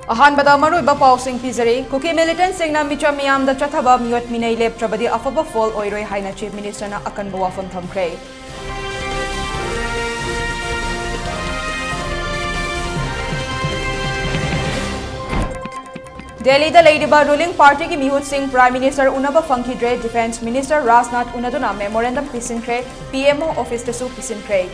Ahanbada maruiba pausing pizari, Kuki militant singna micha miyam da chathaba miyot minay lep trabadi afaba fall oiroi haina Chief Minister na akan bawafam thamkre. Delhi da Ladybird ruling party ki Mihut Singh Prime Minister unaba fangkidre Defence Minister Rajnath unaduna memorandum pisinkre PMO office tasu pisinkre.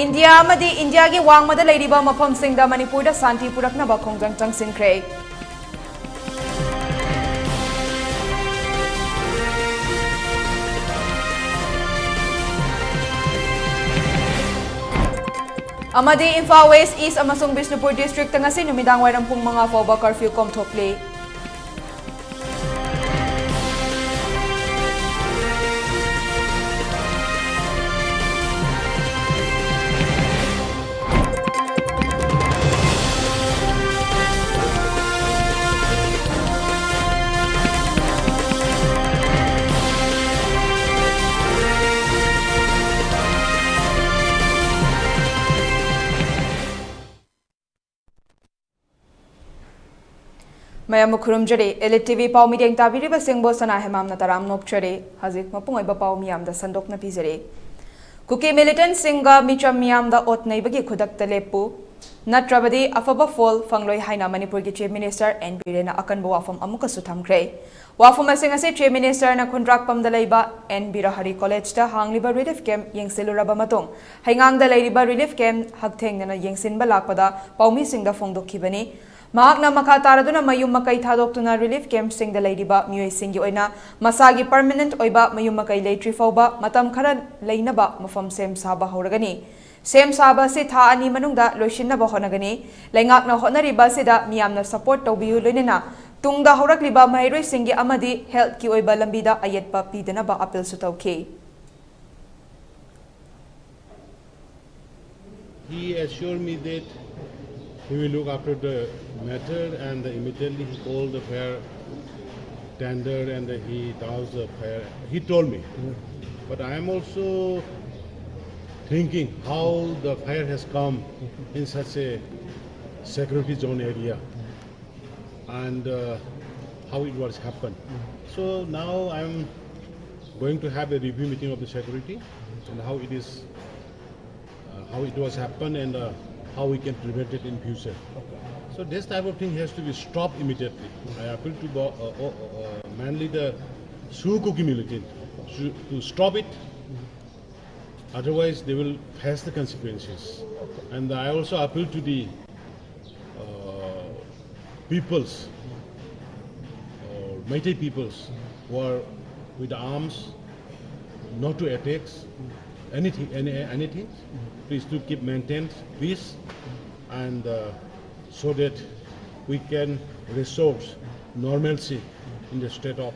India amadi India ki wangmada Ladybird mafam singda Manipur da Santi puraknaba khongjang changsinkre. Amadi Imphal West East amasung Bishnupur District ngasi numidang wairam pung mga fauba curfew komthokli. Mayam Kurumjari, ELITETV Pau Meeting Tabiriba Singbo Sana Hemam Nataram Nopchari, Hazik Mapunga Pau Miam the Sandok Napizari. Kuki militant Singa Micha Miam the Ot Neighbagi Kudak Telepu, Natrabadi Afaba Fall, Fangloi Haina Manipur Chief Minister and Birena Akanboa from Amukasutam Kray. Wafum Singase Chief Minister na Kundrak Pam the Laiba and Birahari College ta Hang Liba Relief Camp Yang Siluraba Matong. Hangang the Ladiba Relief Camp Hagteng na Yang Sin Balakpada, Paumi Singa Fongdo Kibani. Mahak na makataraduna mayum makay thadokuna relief camp sing the Ladybird miyoi sing oina masagi permanent oiba mayum makay leitri fauba matam khara leinaba mafam sem saba horagani sem saba se tha ani manungda loishinna ba honagani lengak na honariba sida miyamna support tawbiyu loinena tungda horakliba mairoi singi amadi health ki oiba lambida ayetpa pidana ba appeal su tawke. He assured me that he will look after the matter, and immediately he called the fire tender and he doused the fire. He told me. But I am also thinking how the fire has come in such a security zone area and how it was happened. So now I am going to have a review meeting of the security and how it is, how it was happened and how we can prevent it in future. So this type of thing has to be stopped immediately. I appeal to mainly the Sukuki militant to stop it. Otherwise, they will face the consequences. And I also appeal to the peoples, Meitei peoples, who are with arms, not to attack anything. Please to keep maintained peace and so that we can restore normalcy in the state of.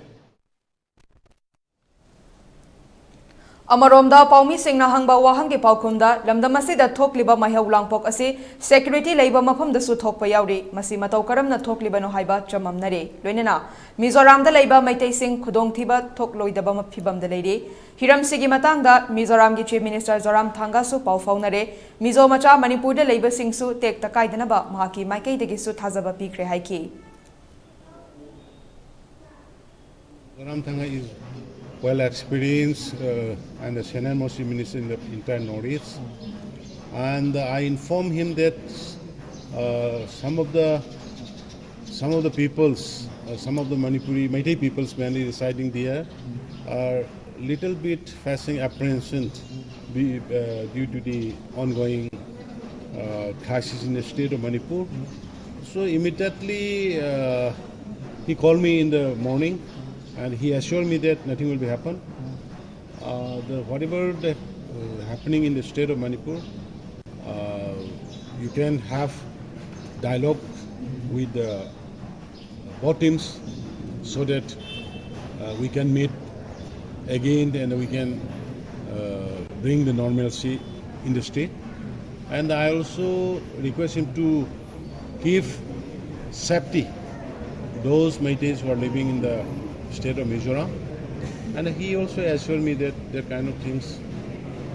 Amaromda Paumi Singna Hangba Wahangi Paukumda, Lamdamasida Tokliba Mahau Langpok Asi, Security Labor Mapum the Sutok Payauri, Masima Tokaram na Toklibano Haiba, Chamam Nare, Luenina, Mizoram the Labor Maite Sing, Kudong Tiba, Tokloy the Bama Pibam the Lady, Hiram Sigimatanga, Mizoram Chief Minister Zoram Tangasu, Pau Faunare, Mizo Macha, Manipur the Labor Singsu, take the Kaidanaba, Mahaki, Maike de Gisu Tazaba Pikre Haiki. Zoram Tanga is well experienced and the senior most minister in the entire Northeast, and I informed him that some of the peoples, some of the Manipuri Meitei peoples mainly residing there, are little bit facing apprehension due to the ongoing crisis in the state of Manipur. So immediately he called me in the morning. And he assured me that nothing will be happen. Whatever the happening in the state of Manipur, you can have dialogue with both teams so that we can meet again and we can bring the normalcy in the state. And I also request him to give safety those Meiteis who are living in the state of Mizoram, and he also assured me that the kind of things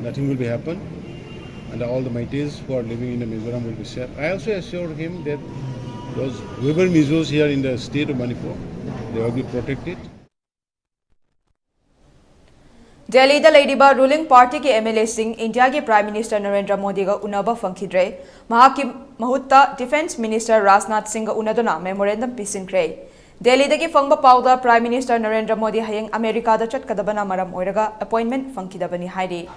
nothing will be happen, and all the Meiteis who are living in the Mizoram will be safe. I also assured him that those whoever Mizos here in the state of Manipur, they will be protected. Delhi da Ladiba ruling party ke MLA Singh India ke Prime Minister Narendra Modi ga unaba fangkhidre mahaki mahutta Defence Minister Rajnath Singh ga unaduna memorandum pisinkre. Delhi da ki fangba pawda Prime Minister Narendra Modi hayeng America da chatkadabana maram oiraga appointment fangkhidabani hairi.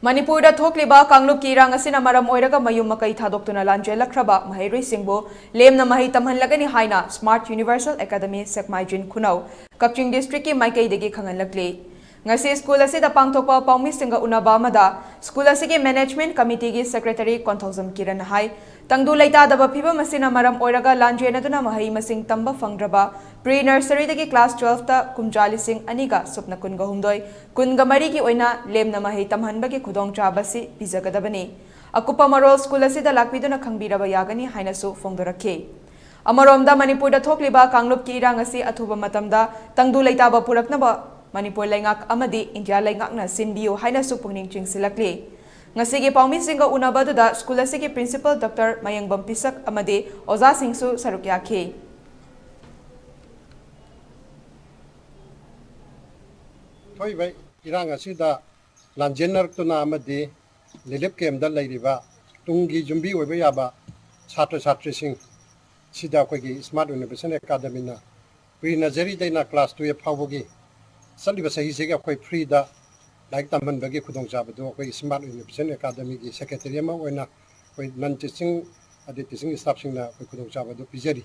Manipur da thokliba kanglup ki irang asina maram oiraga mayum makai thadoktuna lanjelakraba mahairoi singbo lemna mahi tamhanlagani haina Smart Universal Academy Sekmaijin Khunau Kaching District ki maikai degi khanganlakli ngasi school asida pangthokpa paumi singa unaba amada school asigi management committee gi secretary Konthosam Kiran hai tangdu laita daba phiba masina maram oiraga lanjenaduna mahai masing tamba fangraba pre nursery degi class 12 ta kumjali sing aniga supna kunga humdoi kunga mari gi oina lemna mahi tamhanba gi khudong chabasi bizagadabani akupa marol school asida lakpiduna khangbiraba yagani hainasu fongdorakhe Amaromda Manipur da thokliba kanglup ki irang asi athuba matamda tangdu laita ba puraknaba Manipur laingak amadi India laingakna sinbiyo haina su pungning chingsilakli ngasigi paumi singa unabadu da school asigi principal Dr. Mayangbam Pisak amadi Oza Singsu sarukyakhi Thoi bai irang asida lanjenar tuna amadi lelep kemda lairiba tungi jumbi oiba yaba chhatra chhatri sing sida khoi Smart Universal Academy na pre nursery daina class 2 phawbogi saliba sahi sega khoi free da like tamban bagi khudong jabado khoi Smart Universal Academy gi secretary ma oina khoi non teaching adi teaching staff sing na khoi khudong jabado pijari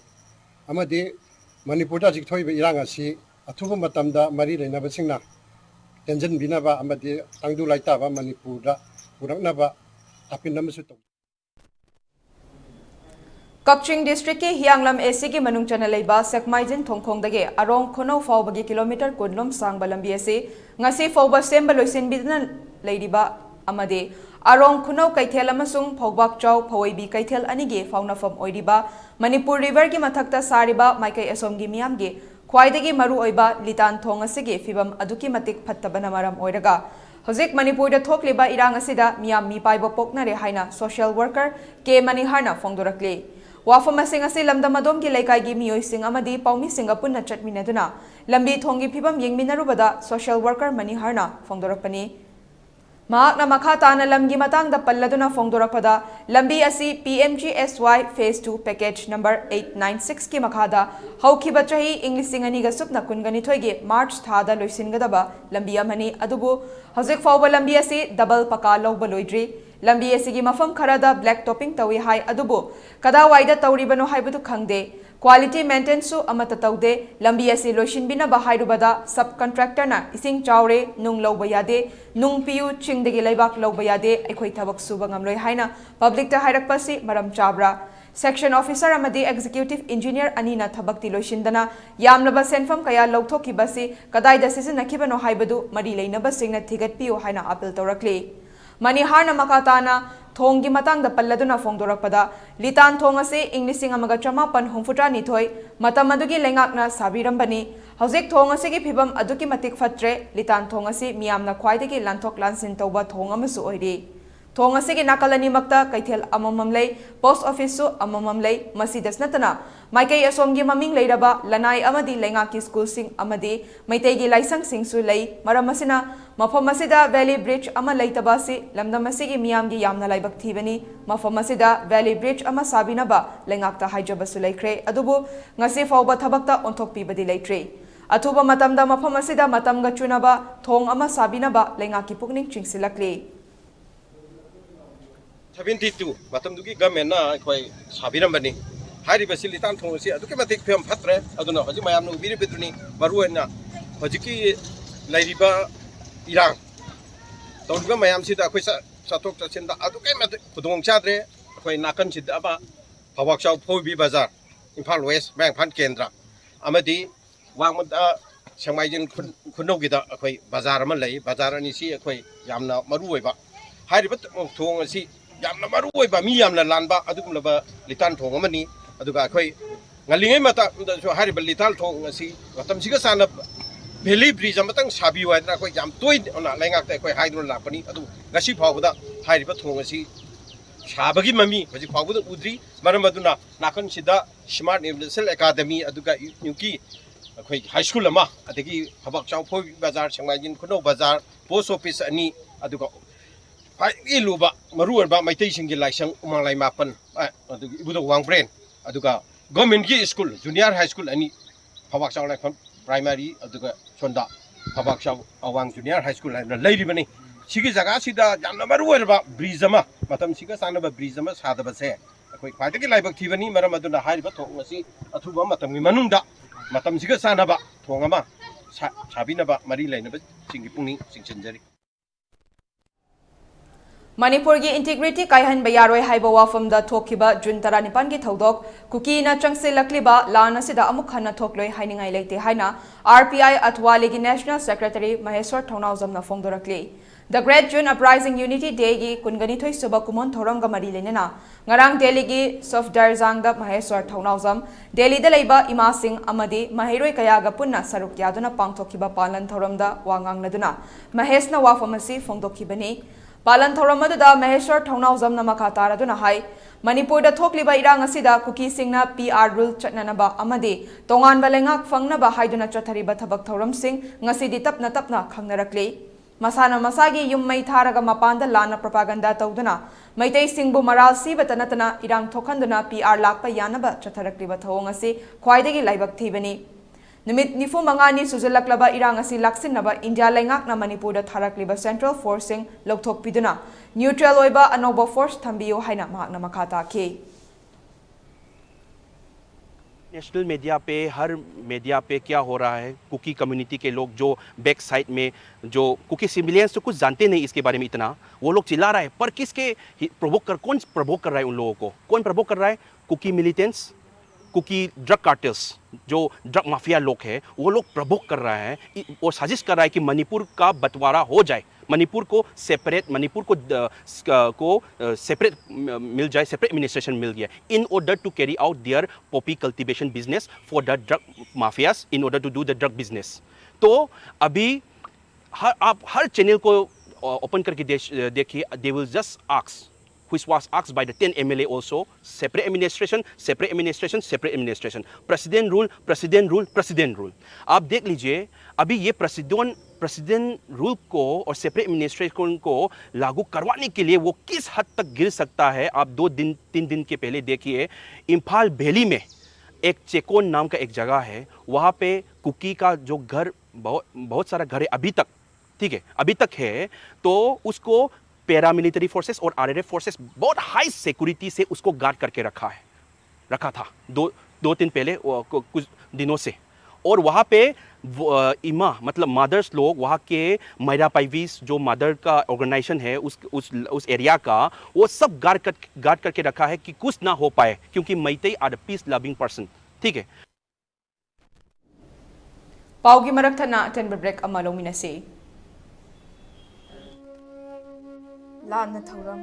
amade Manipur da jik thoi bai irang asi athuba matamda mari leina ba singna tension binaba amade tangdu laita ba Manipur da purakna ba apin namasu to Kaching District ki Hianglam AC ki manung chana leiba Sekmaijin Thongkhong dage arong khono fawbagi kilometer kunlom sangba lambi ase ngasi fawba semba loisin bidna leidiba amade arong khono kaithel amasung phawbak chaw phawaibi kaithel anigi faunafam oidiba Manipur river ki mathakta sariba maikai asom gi miam gi khwaidagi maru oiba litan thong asigi fibam aduki matik phattabana maram oiraga Hozik Manipur da thokliba irang asida miam mi paiba poknare haina social worker ke maniharna fongdorakli Wafam asing asi lamdamadom ki laikai gi miyoi sing amadi paumi Singapore na chatminaduna lambi thongi phibam yengminarubada social worker maniharna fongdorakpani mahakna makha tana lamgi matang da palladuna fongdorakpada lambi asi PMGSY phase 2 package number 896 ki makhada haukiba chahi English singani ga supna kungani thoigi March thada loisingadaba lambi amani adubu hozik fawba lambi asi double paka lawba loidri lambi asigi mafam kharada black topping tawi hai adubu kada waida tauribano haibatu khangde quality maintenance su amata taude lambi asi loishin bina ba hairubada subcontractor na ising chawre nung lawba yade nung piu chingdegi laibak lawba yade aikhoi thabak suba ngamloi haina public ta hairakpasi maram chabra section officer amadi executive engineer anina thabakti loishindana yamlaba senfam kaya lawthoki basi kadai da season nakibano haibadu mari leinaba singna thigat piu haina appeal tawrakli Maniharna makatana thongi matang da palladuna fongdorakpada litan thong ase Englishing amaga chamapan humfutra nithoi matam adugi lengakna sabirambani hauzik thong ase gi phibam aduki matik fatre litan thong ase miyamna khwaidagi lanthok lansin tawba thong amasu oiri thong ase gi nakalani makta kaithel amamam lei post office su amamam lei masi desnatana maikai asomgi maming leiraba lanai amadi lengaki school sing amadi maitai gi laisang sing su lei maramasina mafam asida valley bridge ama leitabasi lamdam asigi miyam gi yamna laibak thibani mafam asida valley bridge ama sabinaba lengakta haijabasu laikre adubu ngasi fawba thabakta onthokpi badi leitre athuba matamda mafam asida matamga chunaba thong ama sabinaba lengaki pukning chingsilakli 72 matam dugi government na khoi sabirambani hari basili tan thong si aduke matik phem phatre aduna hoji mayam nu biri beduni baruena hojiki lairiba irang tawga mayam si da khoi satok chachen da aduke matik khudong chadre khoi nakan si da ba phawak chaw phobi bazar Imphal West Bank Phan Kendra amadi wangmada Sangmaijin khunnogi da khoi bazar ma lei bazar ani si khoi yamna maru oiba hari bat thong si yamna maru oiba mi yamna lanba adugumlaba litan thong amani aduga khoi ngalingai mata so hari lital thong si matam siga sana valley bridge ꯑꯃꯇꯪ ꯁꯥꯕꯤꯌꯨ ꯍꯥꯏꯗꯅ ꯑꯩꯈꯣꯏ ꯌꯥꯝ ꯇꯣꯏꯅ ꯂꯩꯉꯥꯛꯇ ꯑꯩꯈꯣꯏ ꯍꯥꯏꯗꯨꯅ ꯂꯥꯛꯄꯅꯤ ꯑꯗꯨ ꯉꯁꯤ ꯐꯥꯎꯕꯗ ꯍꯥꯏꯔꯤꯕ ꯊꯣꯡ ꯑꯁꯤ ꯁꯥꯕꯒꯤ ꯃꯃꯤ ꯍꯧꯖꯤꯛ ꯐꯥꯎꯕꯗ ꯎꯗ꯭ꯔꯤ ꯃꯔꯝ ꯑꯗꯨꯅ ꯅꯥꯀꯟꯁꯤꯗ ꯁ꯭ꯃꯥꯔꯠ ꯏꯟꯚꯦꯁꯟ ꯑꯦꯀꯥꯗꯃꯤ ꯑꯗꯨꯒ ꯌꯨꯀꯤ ꯑꯩꯈꯣꯏ ꯍꯥꯏ ꯁ꯭ꯀꯨꯜ ꯑꯃ ꯑꯗꯒꯤ ꯐꯕꯛ ꯆꯥꯎꯐꯣꯏ ꯕꯖꯥꯔ ꯁꯦꯡꯃꯥꯏꯖꯤꯟ ꯈꯨꯅꯧ ꯕꯖꯥꯔ ꯄꯣꯁ ꯑꯣꯐꯤꯁ ꯑꯅꯤ ꯑꯗꯨꯒ ꯈ꯭ꯋꯥꯏꯗꯒꯤ ꯂꯨꯕ ꯃꯔꯨꯑꯣꯏꯕ ꯃꯩꯇꯩꯁꯤꯡꯒꯤ ꯂꯥꯏꯁꯪ ꯎꯃꯪ ꯂꯥꯏꯃꯥꯄꯟ ꯑꯗꯨꯒ ꯏꯕꯨꯙꯧ ꯋꯥꯡꯕ꯭ꯔꯦꯟ ꯑꯗꯨꯒ ꯒꯣꯔꯃꯦꯟꯒꯤ ꯁ꯭ꯀꯨꯜ ꯖꯨꯅꯤꯌꯔ ꯍꯥꯏ ꯁ꯭ꯀꯨꯜ ꯑꯅꯤ ꯐꯕꯛ ꯆꯥꯎ ꯂꯥꯏꯐꯝ ꯄ꯭ꯔꯥꯏꯃꯥꯔꯤ ꯑꯗꯨꯒ ꯁꯣꯟꯗ ꯐꯕꯛ ꯆꯥꯎ ꯑꯋꯥꯡ ꯖꯨꯅꯤꯌꯔ ꯍꯥꯏ ꯁ꯭ꯀꯨꯜ ꯍꯥꯏꯅ ꯂꯩꯔꯤꯕꯅꯤ ꯁꯤꯒꯤ ꯖꯒꯥꯁꯤꯗ ꯌꯥꯝꯅ ꯃꯔꯨꯑꯣꯏꯔꯕ ꯕ꯭ꯔꯤꯖ ꯑꯃ ꯃꯇꯝꯁꯤꯒ ꯆꯥꯟꯅꯕ ꯕ꯭ꯔꯤꯖ ꯑꯃ ꯁꯥꯗꯕꯁꯦ ꯑꯩꯈꯣꯏ ꯈ꯭ꯋꯥꯏꯗꯒꯤ ꯂꯥꯏꯕꯛ ꯊꯤꯕꯅꯤ ꯃꯔꯝ ꯑꯗꯨꯅ ꯍꯥꯏꯔꯤꯕ ꯊꯣꯡ ꯑꯁꯤ ꯑꯊꯨꯕ ꯃꯇꯝꯒꯤ ꯃꯅꯨꯡꯗ ꯃꯇꯝꯁꯤꯒ ꯆꯥꯟꯅꯕ ꯊꯣꯡ ꯑꯃ ꯁꯥꯕꯤꯅꯕ ꯃꯔꯤ ꯂꯩꯅꯕꯁꯤꯡꯒꯤ ꯄꯨꯛꯅꯤꯡ ꯆꯤꯡꯁꯤꯟꯖꯔꯤ ꯃꯅꯤꯄꯨꯔꯒꯤ ꯏꯟꯇꯤꯒ꯭ꯔꯤꯇꯤ ꯀꯥꯏꯍꯟꯕ ꯌꯥꯔꯣꯏ ꯍꯥꯏꯕ ꯋꯥꯐꯝꯗ ꯊꯣꯛꯈꯤꯕ ꯖꯨꯟ 19ꯒꯤ ꯊꯧꯗꯣꯛ ꯀꯨꯀꯤꯅ ꯆꯪꯁꯤꯜꯂꯛꯂꯤꯕ ꯂꯥꯟ ꯑꯁꯤꯗ ꯑꯃꯨꯛ ꯍꯟꯅ ꯊꯣꯛꯂꯣꯏ ꯍꯥꯏꯅꯤꯡꯉꯥꯏ ꯂꯩꯇꯦ ꯍꯥꯏꯅ RPI ꯑꯊꯋꯥꯂꯤꯒꯤ ꯅꯦꯁꯅꯦꯜ ꯁꯦꯀ꯭ꯔꯦꯇꯔꯤ ꯃꯍꯦꯁ꯭ꯋꯔ ꯊꯧꯅꯥꯎꯖꯝꯅ ꯐꯣꯡꯗꯣꯔꯛꯂꯤ ꯗ ꯒ꯭ꯔꯦꯠ ꯖꯨꯟ ꯑꯞꯔꯥꯏꯖꯤꯡ ꯌꯨꯅꯤꯇꯤ ꯗꯦꯒꯤ 22 ꯁꯨꯕ ꯀꯨꯝꯑꯣꯟ ꯊꯧꯔꯝꯒ ꯃꯔꯤ ꯂꯩꯅꯅ ꯉꯔꯥꯡ ꯗꯦꯜꯂꯤꯒꯤ ꯁꯐꯗꯔꯖꯥꯡꯗ ꯃꯍꯦꯁ꯭ꯋꯔ ꯊꯧꯅꯥꯎꯖꯝ ꯗꯦꯜꯂꯤꯗ ꯂꯩꯕ ꯏꯃꯥꯁꯤꯡ ꯑꯃꯗꯤ ꯃꯍꯩꯔꯣꯏ ꯀꯌꯥꯒ ꯄꯨꯟꯅ ꯁꯔꯨꯛ ꯌꯥꯗꯨꯅ ꯄꯥꯡꯊꯣꯛꯈꯤꯕ ꯄꯥꯂꯟ ꯊꯧꯔꯝꯗ ꯋꯥ ꯉꯥꯡꯂꯗꯨꯅ ꯃꯍꯦꯁꯅ ꯋꯥꯐꯝ ꯑꯁꯤ ꯐꯣꯡꯗꯣꯛꯈꯤꯕꯅꯤ ꯄꯥꯂꯟ ꯊꯧꯔꯝ ꯑꯗꯨꯗ ꯃꯍꯦꯁ꯭ꯋꯔ ꯊꯧꯅꯥꯎꯖꯝꯅ ꯃꯈꯥ ꯇꯥꯔꯗꯨꯅ ꯍꯥꯏ ꯃꯅꯤꯄꯨꯔꯗ ꯊꯣꯛꯂꯤꯕ ꯏꯔꯥꯡ ꯑꯁꯤꯗ ꯀꯨꯀꯤꯁꯤꯡꯅ PR ꯔꯨꯜ ꯆꯠꯅꯅꯕ ꯑꯃꯗꯤ ꯇꯣꯉꯥꯟꯕ ꯂꯩꯉꯥꯛ ꯐꯪꯅꯕ ꯍꯥꯏꯗꯨꯅ ꯆꯠꯊꯔꯤꯕ ꯊꯕꯛ ꯊꯧꯔꯝꯁꯤꯡ ꯉꯁꯤꯗꯤ ꯇꯞꯅ ꯇꯞꯅ ꯈꯪꯅꯔꯛꯂꯤ ꯃꯁꯥꯅ ꯃꯁꯥꯒꯤ ꯌꯨꯝ ꯃꯩ ꯊꯥꯔꯒ ꯃꯄꯥꯟꯗ ꯂꯥꯟꯅ ꯄ꯭ꯔꯣꯄꯥꯒꯟꯗꯥ ꯇꯧꯗꯨꯅ ꯃꯩꯇꯩꯁꯤꯡꯕꯨ ꯃꯔꯥꯜ ꯁꯤꯕꯇ ꯅꯠꯇꯅ ꯏꯔꯥꯡ ꯊꯣꯛꯍꯟꯗꯨꯅ PR ꯂꯥꯛꯄ ꯌꯥꯅꯕ ꯆꯠꯊꯔꯛꯂꯤꯕ ꯊꯧꯑꯣꯡ ꯑꯁꯤ ꯈ꯭ꯋꯥꯏꯗꯒꯤ ꯂꯥꯏꯕꯛ ꯊꯤꯕꯅꯤ ꯅꯨꯃꯤꯠ 95ꯅꯤ ꯁꯨꯖꯜꯂꯛꯂꯕ ꯏꯔꯥꯡ ꯑꯁꯤ ꯂꯥꯛꯁꯤꯟꯅꯕ ꯏꯟꯗꯤꯌꯥ ꯂꯩꯉꯥꯛꯅ ꯃꯅꯤꯄꯨꯔꯗ ꯊꯥꯔꯛꯂꯤꯕ ꯁꯦꯟꯇ꯭ꯔꯦꯜ ꯐꯣꯔꯁꯁꯤꯡ ꯂꯧꯊꯣꯛꯄꯤꯗꯨꯅ न्यूट्रल होइबा अनौबा फोर्स थंबियो हाइना महाकना मखा ताखी नेशनल मीडिया पे हर मीडिया पे क्या हो रहा है कुकी कम्युनिटी के लोग जो बैक साइड में जो कुकी सिविलियंस तो कुछ जानते नहीं इसके बारे में इतना वो लोग चिल्ला रहा है पर किसके कौन प्रवोक कर रहा है उन लोगों को कौन प्रवोक कर रहा है Kuki militants Kuki drug cartels जो ड्रग माफिया लोग हैं वो लोग प्रवोक कर रहा है और साजिश कर रहा है कि मणिपुर का बंटवारा हो जाए मणिपुर को सेपरेट मणिपुर को सेपरेट मिल जाए सेपरेट एडमिनिस्ट्रेशन मिल गया in order to carry out their poppy cultivation business for the drug mafias in order to do the drug business तो अभी आप हर चैनल को ओपन करके देखिए they will just ask which was asked by the 10 MLA also, separate administration, separate administration, separate administration. President rule, president rule, president rule. आप देख लीजिए अभी ये प्रेसिडेंट रूल को और सेपरेट एडमिनिस्ट्रेशन को लागू करवाने के लिए वो किस हद तक गिर सकता है आप 2-3 दिन के पहले देखिए इम्फाल वैली में एक चेकोन नाम का एक जगह है वहाँ पे कुकी का जो घर बहुत सारा घर है अभी तक ठीक है अभी तक है तो उसको पैरामिलिट्री फोर्सेस और RRF फोर्सेस बहुत हाई सिक्योरिटी से उसको गार्ड करके रखा था दो दिन पहले कुछ दिनों से और वहाँ पे इमा मतलब मदर्स लोग वहाँ के मैरा पाइवीस जो मदर का ऑर्गेनाइजेशन है उस एरिया का वो सब गार्ड करके रखा है कि कुछ ना हो पाए क्योंकि Meitei are peace loving person ठीक है पाउगी मरक थना टेन ब्रेक अमा लोमिनसी लान थौरम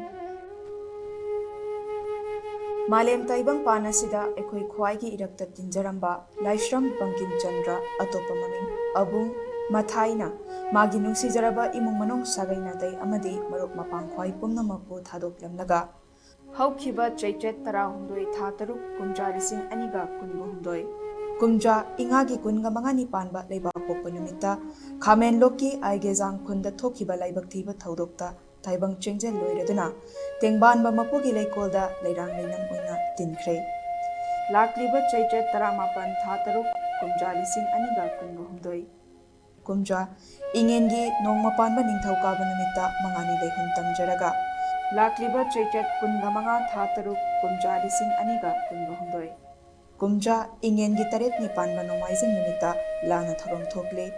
मालेम ताइबंग पानासिदा एखोई ख्वाइगी इरक्ता तिंजरंबा लाइश्रम बंकिम चंद्र अतोप ममिंग अबुंग मथाइना मागी नुसिजरबा इमुंग मनोंग सागैना दै अमदी मरुक मपांग ख्वाइ पुम्नमकु थादोक्लमलगा हौखिबा चैचेत 16 था तरुक कुमजा लिसिंग अनिगा कुनगुहुमदोय कुमजा इंगागी कुनगा मंगानी पानबा लेबा पोक्पा नुमिता खामेन लोकी आइगेजांग खुंदा थोखिबा लाइबक थीबा थौदोक्ता ताइबंग चेंगजेल लोइरदुना तेंगबानबा मपुगी लेकोलदा लेरांग लेनम ओइना तिनख्रे लाक्लिबा चैचेत 15 था तरुक कुमजा लिसिंग अनिगा कुनगुहुमदोय कुमजा इंगेनगी नोंगमपानबा निंगथौकाबा नुमिता मंगानी लेहुन तमजरगा लाक्लिबा चैचेत 15 था तरुक कुमजा लिसिंग अनिगा कुनगुहुमदोय कुमजा इंगेनगी 3 निपानबा नोंमाइजिंग नुमिता लाना थरोम थोकले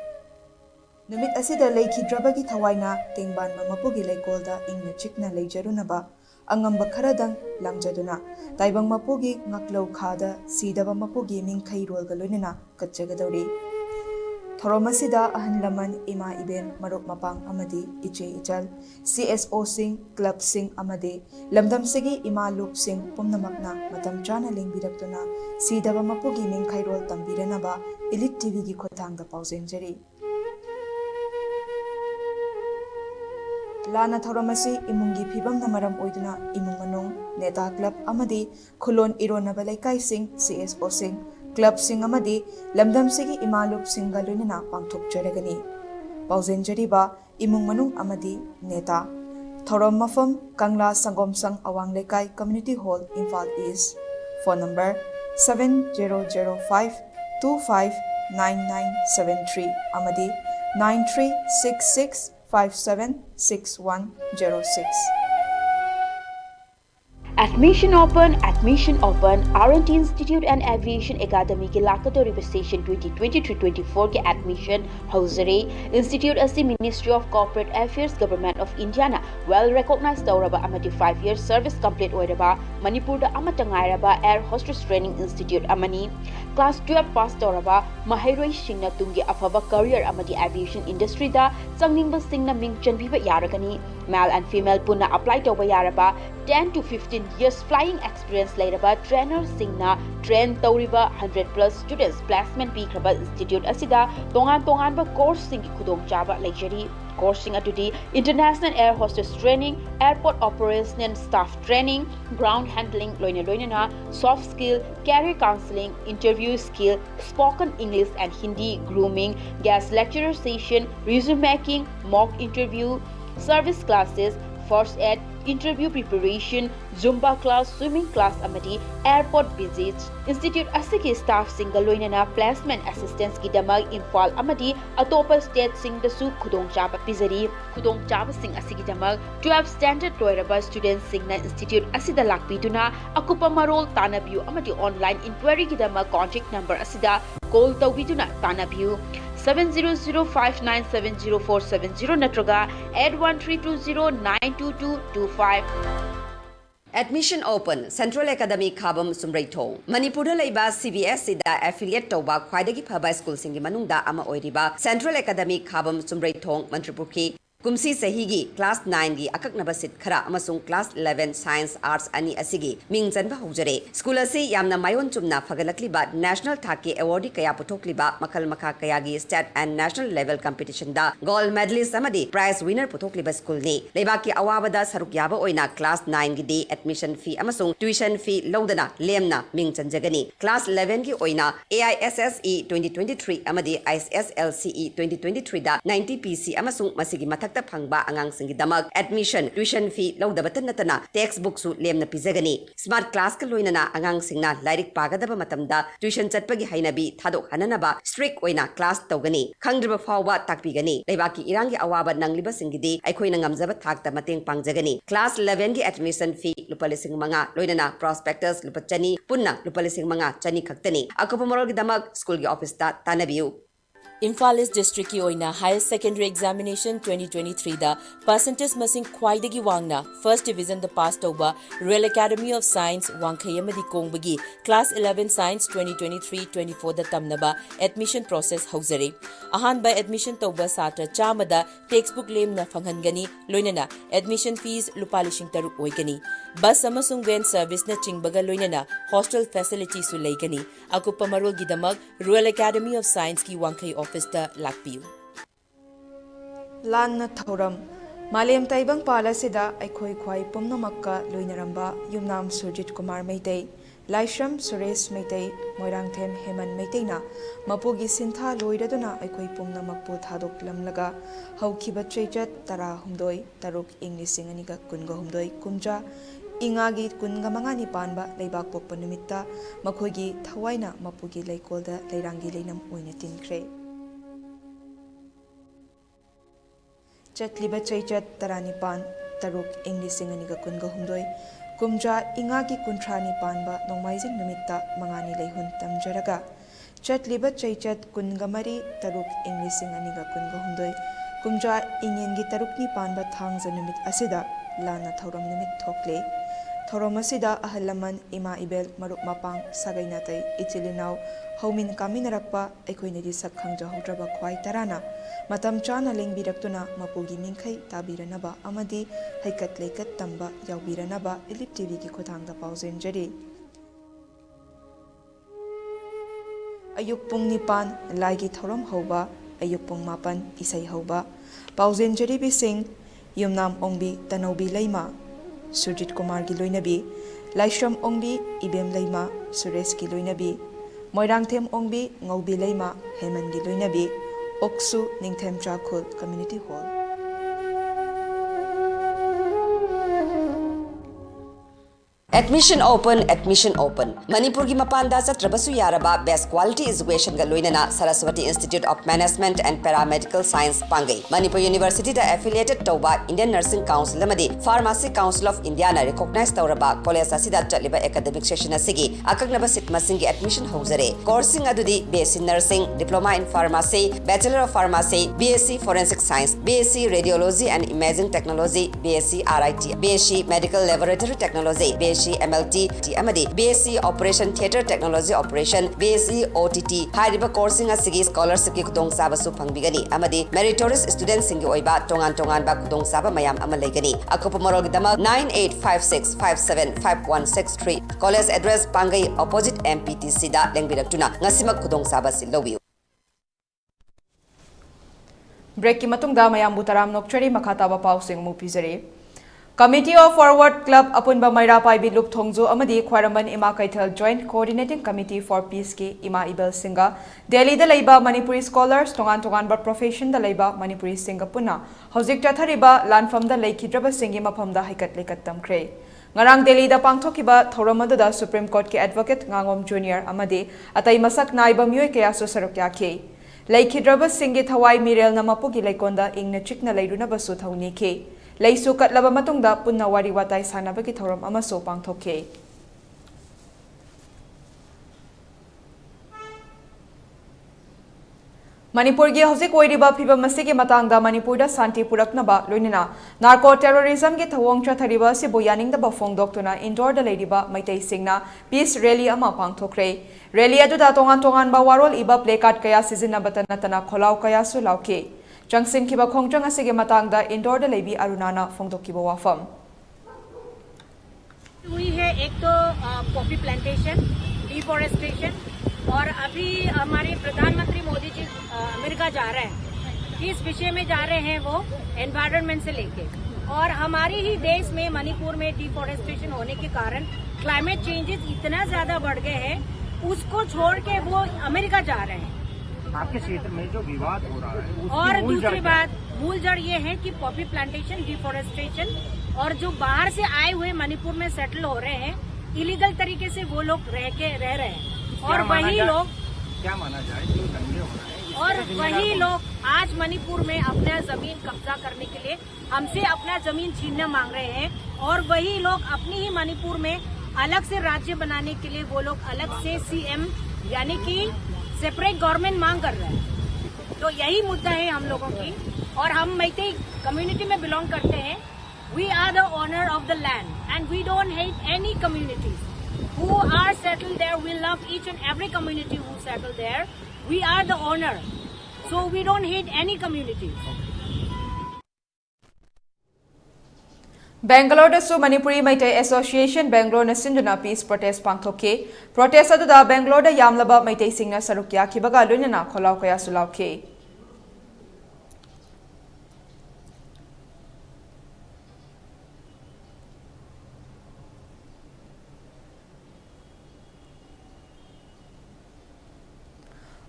नुमित असिदा लेखिद्रबगी थवाइना तेंगबानबा मपुगी लेकोलदा इंगना चिकना लेजरुनबा अंगंबा खरदंग लंगजदुना ताइबंग मपुगी ngaklau khada sidaba मपुगी मिंखै रोलगा लोइनना कच्चगदौरी थरोमसिदा अहन लमन इमा इबेन मरुक मपांग अमदी इचे इचल CSO सिंग क्लब सिंग अमदी लमदम सेगी इमा लुप सिंग पुमनमकना मतम चाना लेंबिरक्तुना सीदबा मपुगी मिंखै रोल तंबिरनबा इलिट टीवी की खोथांगदा पाउजेंजरी Lana Thoramasi imungi phibam na maram oiduna imung manung neta club amadi khulon ironaba laikai sing CSO sing club sing amadi lamdam sigi imalup singalunina pangthok jaragani pauzen jariba imung manung amadi neta Thoram mafam Kangla Sangom Sang Awang Laikai Community Hall Imphal East phone number 7005 259973 amadi 9366576106. Admission open, R&T Institute and Aviation Academy के लाकतोरी session 2023-24 के admission हाउसरे Institute asi Ministry of Corporate Affairs Government of India na well recognized तौरबा amadi 5-year service complete ओइरबा Manipur da amatangairaba Air Hostess Training Institute amani class 12 pass तौरबा Mahairoi Singna tungi afaba career amadi aviation industry da changningba singna ming chanbiba yaragani male and female punna apply tawba yaraba 10 to 15 years flying experience later trainer singna train tauriba 100+ students placement pikraba institute asida tongan ba course sing khudong chaba lecture course sing atudi international air hostess training airport operation and staff training ground handling loina soft skill career counseling interview skill spoken english and hindi grooming guest lecturer session resume making mock interview service classes first aid interview preparation zumba class swimming class amadi airport visits institute asiki staff single loinana placement assistance ki damag imphal amadi atopa state sing da su khudong chaba pizari khudong chaba sing asiki damag 12 standard loiraba students singna institute asida lakpiduna akupa marol tanabiu amadi online inquiry ki damag contact number asida call tawbiduna tanabiu 7005970470 natraga 8132092225 Admission open Central Academy Khabam Sumraithong Manipur laiba CBS sida affiliate toba khwaidagi phaba school singi manungda ama oiriba Central Academy Khabam Sumraithong Manipur ki Kumsi Sahigi class 9 gi akaknaba sit khara amasung class 11 science arts ani asigi mingjanba hojare school asi yamna mayon chumna fagalakliba national thaki award kaya puthokliba makhal makha kaya gi state and national level competition da gold medalist amadi prize winner puthokliba school ni leibaki awabada saruk yaba oina class 9 gi di admission fee amasung tuition fee lodana lemna mingjanjagani class 11 gi oina AISSE 2023 amadi ISSLCE 2023 da 90 PC amasung masigi mathak phangba angang singi damak admission tuition fee lodabatan natana textbook su lemna pizagani smart class ka loinana angang singna lairik pagadaba matamda tuition chatpagi hainabi thadok hananaba strict oina class tawgani khangdriba fawba takpigani leibaki irangi awaba nangliba singidi aikhoina ngamjaba thakta mateng pangjagani class 11 gi admission fee lupalising manga loinana prospectus lupachani punna lupalising manga chani khaktani akopomorol gi damak school gi office ta tanabiu Imphal East District ki oina Higher Secondary Examination 2023 da percentage masing khwaidagi wangna first division da pass tawba Royal Academy of Science Wangkhayamadi Kongbagi class 11 Science 2023-24 da tamnaba admission process hauzare ahan by admission tawba satra chamada textbook lemna fanghangani loinana admission fees lupalishing taruk oigani bus amasung van service na chingbaga loinana hostel facilities su leigani akupa marol gidamak Royal Academy of Science ki Wangkhay office da lakpiu Lanna Thoram Malem Taibang Palasida Aikhoi Khwai Pumnamakka Luinaramba Yumnam Surjit Kumar Meitei Laisham Suresh Meitei Moirangthem Heman Meiteina Mapugi Sintha Loiraduna Aikhoi Pumnamakpu Thadok Lamlaga Haukiba Chejat Tara Humdoi Taruk English Singaniga Kunga Humdoi Kumja Ingagi Kunga Mangani Panba Leibak Pokpa Numitta Makhogi Thawaina Mapugi Leikolda Leirangi Leinam Oina Tinkre Chatliba Chaychat Taranipan Taruk English Singaniga Kunga Humdoi Kumja Ingagi Kuntrani Panba Nomaizing Numitta Mangani Leihun Tamjaraga Chatliba Chaychat Kungamari Taruk English Singaniga Kunga Humdoi Kumja Inyengi Tarukni Panba Thangza Numit Asida Lana Thoram Numit Thokle Thoram Asida Ahalaman Ima Ibel Maruk Mapang Sagainatai Ichilinau Haumin Kaminarakpa Ekoinedi Sakhangja Hodraba Khwai Tarana Matam Chana Lengbidaktuna Mapugi Minkai Tabiranaba Amadi Haikat Leikat Tamba Yaubiranaba ELITETV ki Khotangda Pauzen Jari Ayuk Pung Nipan Laigi Thoram Hoba Ayuk Pung Mapan Isai Hoba Pauzen Jari Bising Yumnam Ongbi Tanobi Leima, Surjit Kumar ki loinabi, Laishram Ongbi Ibem Leima, Suresh ki loinabi, Moirangthem Ongbi Ngaubi Leima, Heman ki loinabi, Oksu Ningthem Chakul Community Hall. Admission open. Manipur ki mapanda chatrabasu yaraba best quality education ga loinana Saraswati Institute of Management and Paramedical Science pangai. Manipur University da affiliated tawba Indian Nursing Council amadi Pharmacy Council of India na recognize tawraba college asida chaliba academic session asigi akagnaba sit masingi admission hozare. Coursing adudi BSc Nursing, Diploma in Pharmacy, Bachelor of Pharmacy, BSc Forensic Science, BSc Radiology and Imaging Technology, BSc RIT, BSc Medical Laboratory Technology, BSc MLT amadi BSc Operation Theatre Technology Operation, BSc OTT hariba coursing asigi scholarship ki kudong saba su pangbigani amadi meritorious students singi oiba tongan ba kudong saba mayam amalegani akopa morol gidama 9856575163 college address pangai opposite MPTC da lengbirak ngasima kudong saba silowi. Break ki matungda mayam butaram nokchari makhataba pausing mu pizare. Committee of Forward Club Apunba Maira Paibi Lup Thongju Amadi Khwaramban Ima Kaithal Joint Coordinating Committee for Peace ki Ima Ibel Singa Delhi da Leiba Manipuri Scholars tongan ba profession da Leiba Manipuri Singa Puna Hojik Chathariba Lanfam da Leikidraba Singi Mapam da Haikat Lekat Tamkre Ngarang Delhi da Pangthokiba Thoramadu da Supreme Court ki Advocate Ngangom Junior Amadi Atai Masak Naiba Myoy Kaya Su Sarukya Ke Leikidraba Singi Thawai Mirel Namapu ki Leikonda Ingna Chikna Leiruna Basu Thawni Ke Leisu katlaba matungda punna wari watai sanabagi thoram amaso pangthoke. Manipur gi hojik oiriba phiba masigi matangda Manipur da santi puraknaba loinina narco terrorism gi thawong chathariba si boyaning da bafong doktuna indoor da leidiba maitai singna peace rally ama pangthokre. Rally adu da tongan ba warol iba placard kaya sizina batana tana kholau kaya su lauke. Jangsin kiba khongchang asige matangda indoor da leibi arunana phongdok kiba wafam हुई है एक तो coffee plantation, deforestation और अभी हमारे प्रधानमंत्री Modi ji America जा रहे हैं, किस विषय में जा रहे हैं वो एनवायरनमेंट से लेके और हमारे ही देश में मणिपुर में डिफॉरेस्टेशन होने के कारण क्लाइमेट चेंजेस इतना ज्यादा बढ़ गए हैं, उसको छोड़ के वो अमेरिका जा रहे हैं। आपके क्षेत्र में जो विवाद हो रहा है और दूसरी बात मूल जड़ ये है कि कॉफी प्लांटेशन, डिफॉरेस्टेशन और जो बाहर से आए हुए मणिपुर में सेटल हो रहे हैं इलीगल तरीके से वो लोग रह रहे हैं और वही लोग क्या माना जाए जो दंगे हो रहे हैं और वही लोग आज मणिपुर में अपना जमीन कब्जा करने के लिए हमसे अपना जमीन छीनना मांग रहे हैं और वही लोग अपनी ही मणिपुर में अलग से राज्य बनाने के लिए वो लोग अलग से CM यानी कि सेपरेट गवर्नमेंट मांग कर रहे हैं। तो यही मुद्दा है हम लोगों की और हम मैतेई कम्युनिटी में बिलोंग करते हैं। We are the owner of the land and we don't hate any communities who are settled there. We love each and every community who settled there. We are the owner, so we don't hate any communities. Bangalore da su Manipuri Maitai Association Bangalore na sinduna peace protest pangthoke protest adu da Bangalore da yamlaba Maitai singna sarukya kibaga lunana kholau kaya sulauke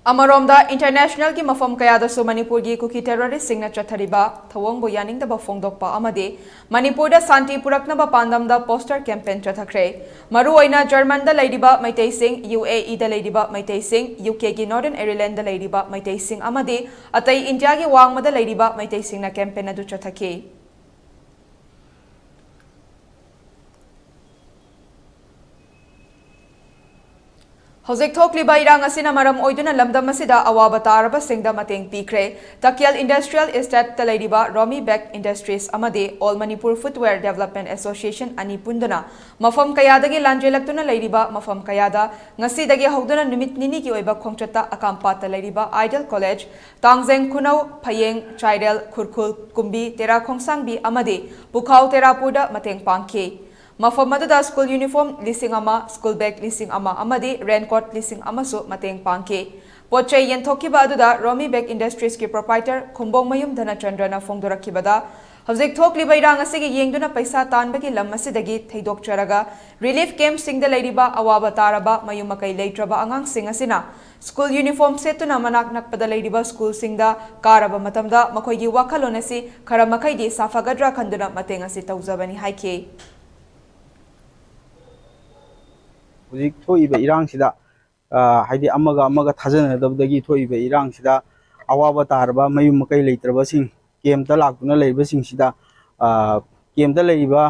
Amaromda international ki mafam kaya da su Manipur gi kuki terrorist singna chathariba thawong bo yaning da ba phongdokpa amade Manipur da santi purakna ba pandam da poster campaign chathakre maru oina German da leidiba maitai sing UAE da leidiba maitai sing UK gi Northern Ireland da leidiba maitai sing amade atai India gi wangma da leidiba maitai sing na campaign adu chathake Hojik thokliba irang asina maram oiduna lamdam asida awaba taraba singda mateng pikre Takyal Industrial Estate talaidiba Romi Beck Industries amade All Manipur Footwear Development Association ani punduna mafam kayadagi lanjelaktuna leidiba mafam kayada ngasidagi hogduna numit nini ki oiba khongchata akampa talaidiba Ideal College Tangjeng Khunau Phayeng Chaidel Khurkhul Kumbi Tera Khongsangbi amade Bukhau Terapuda mateng pangke Mafam da school uniform lising ama, school bag lising ama amadi raincoat lising ama su mateng pangke. Poche yen thokiba adu da Romi Beck Industries ki proprietor Khumbong Mayum Dhanachandra na phongdorakiba da Hawzik thokliba irang asigi yengduna paisa tanbagi lam asidagi theidokcharaga relief camp singda leiriba awaba taraba mayumakai leitraba angang sing asina school uniform setuna manak nakpada leiriba school singda karaba matamda makoigi wakhalon asi khara makaidi safagadra khanduna mateng asi tawjabani haike Hawzik thoiba irang sida haidi amaga thajanadabdagi thoiba irang sida awaba taraba mayumakai leitraba sing game ta lakuna leiba sing sida game ta leiba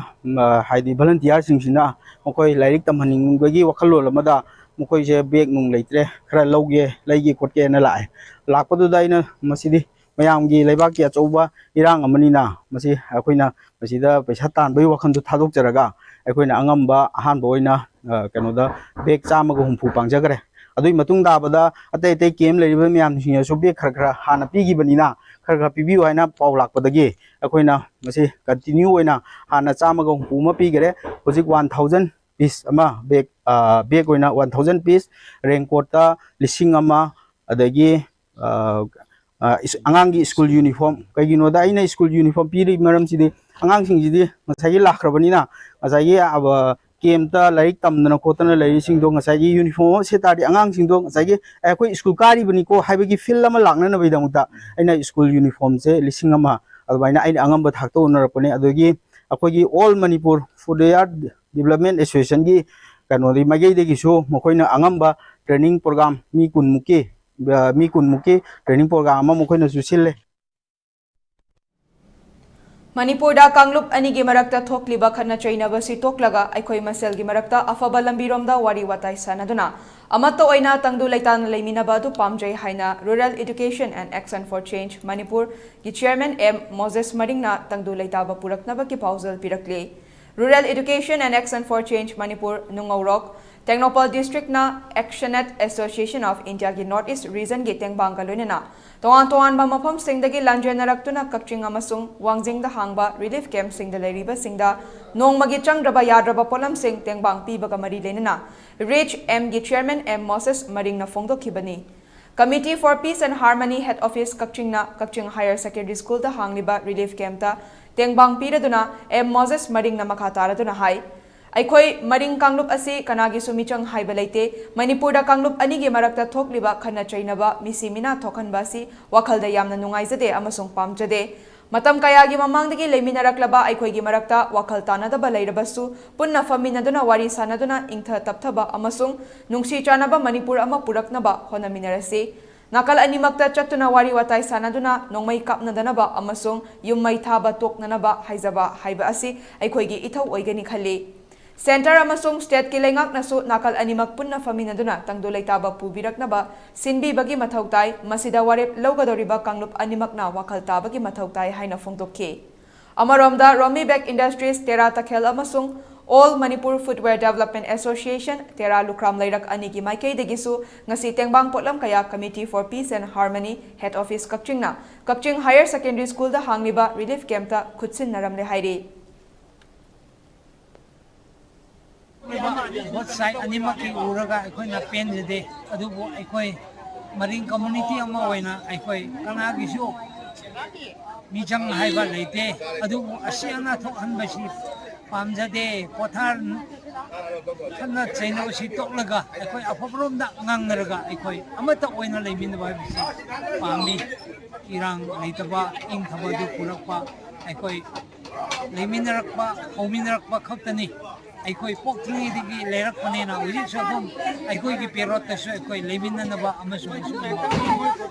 haidi volunteer sing sina mokoi lairik tamhaning bagi wakhalol amada mokoi je bag nung leitre khara lauge leigi kotke na lai lakpadu daina masidi mayamgi leibaki achouba irang amanina masi akoina masida paisa tan bai wakhan du thadok jaraga akoina angamba ahan boina kanoda bag chamaga humpu pangjagre adui matung dabada atei tei game leiba myam sing so bag khara hana pigi banina khara pibi waina paw lakpadagi akoina masi continue oina hana chamaga humpu ma pigere hojik 1000 piece ama bag oina 1000 piece raincoat ta lising ama adagi angangi school uniform kaigino da ina school uniform piri maram sidi angang sing sidi ngasai lakhrabanina ngasai aba game ta laik tamdana khotana lai sing do ngasai uniform se tari angang sing do ngasai akoi school kari bani ko haibagi fil ama lakna na baidamuta aina school uniform se lising ama adwaina aina angamba thakto unarapane adogi akoigi all Manipur food development association gi kanori magai de gi so mokoina angamba training program mi kunmuki training program ama mokoina susille Manipur da Kanglup anigi marakta thokliba khana chainaba si toklaga aikhoi masel gi marakta afaba lambiromda wari watai sanaduna amato oina tangdu laitan leiminaba du pamjai haina Rural Education and Action for Change Manipur gi chairman M Moses Maringna tangdu laitaba puraknaba ki pausal pirakle Rural Education and Action for Change Manipur Nungaurok Technopol District na Actionet Association of India ki North East Region gi tengbang galonena toan ba mafam singdagi lanjenarakuna kakching amasung wangjingda hangba relief camp singda leiriba singda nongmagi changraba yadraba polam sing tengbang pibaga mari lenena Rich M gi chairman M Moses Maringna phongdokhibani Committee for Peace and Harmony Head Office Kakching Higher Secondary School da hangliba relief camp ta tengbang piraduna M Moses Maringna makataraduna hai Aikoi Maring Kanglup asi kanagi sumichang haiba leite Manipur da Kanglup anigi marakta thokliba khana chainaba misi mina thokhanba si wakhalda yamna nungaijade amasung pamjade matam kayagi mamangdagi leiminaraklaba aikoi gi marakta wakhal tanadaba leirabasu punna faminaduna wari sanaduna ingtha tapthaba amasung nungsi chanaba Manipur ama puraknaba honaminarasi nakal animakta chatuna wari watai sanaduna nongmai kapnadanaba amasung yummai thaba toknanaba haijaba haiba asi aikoi gi ithau oigani khali Center amasung state ki lengak nasu nakal animak punna faminaduna tangdu leitaba pubiraknaba sinbi bagi mathautai masida warep logadoriba Kanglup animakna wakhal tabagi mathautai haina phongdokki amaromda Romi Bag Industries Tera Takhel amasung All Manipur Footwear Development Association Tera Lukram Lairak anigi maikei degisu ngasi tengbang potlam kaya Committee for Peace and Harmony Head Office Kakching Higher Secondary School da hangliba relief camp ta khutsin naramle hairi What side animaki uraga aikoi na pen de adubu aikoi Maring community ama oina aikoi kanagi su mijang haiba leite adubu asiana thokhan basi pamjade pothar khana chaina basi toklaga aikoi afabrom da ngangraga aikoi amata oina leimin ba bisi pami irang leitaba ing thabadu purakpa aikoi leiminarakpa hominarakpa khaktani aikoi pokthini digi lerak panena ujik sabum aikoi ki perot ta so aikoi leminna na ba amasu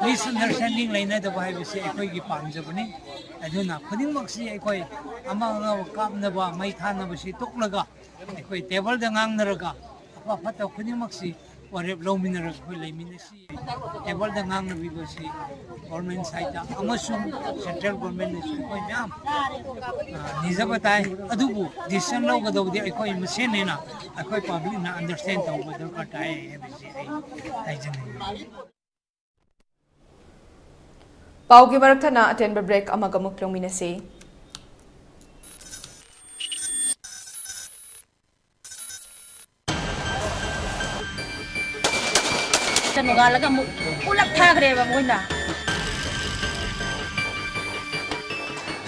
misunderstanding leina da ba bisi aikoi ki pamjabani aduna khuding maksi aikoi amanga kam na ba mai thana basi toklaga aikoi table da ngang naraga apa phata khuding maksi warep lominarak khoi leiminasi table da ngang na bi basi government side amasu central government is koi nyam nijabatai adubu decision lo gadawdi aikoi masenena aikoi public na understand taw badal ka tai bisi ai jani Paugi marakthana attend break amaga muklong minase Nogalaga ulap thagre ba moina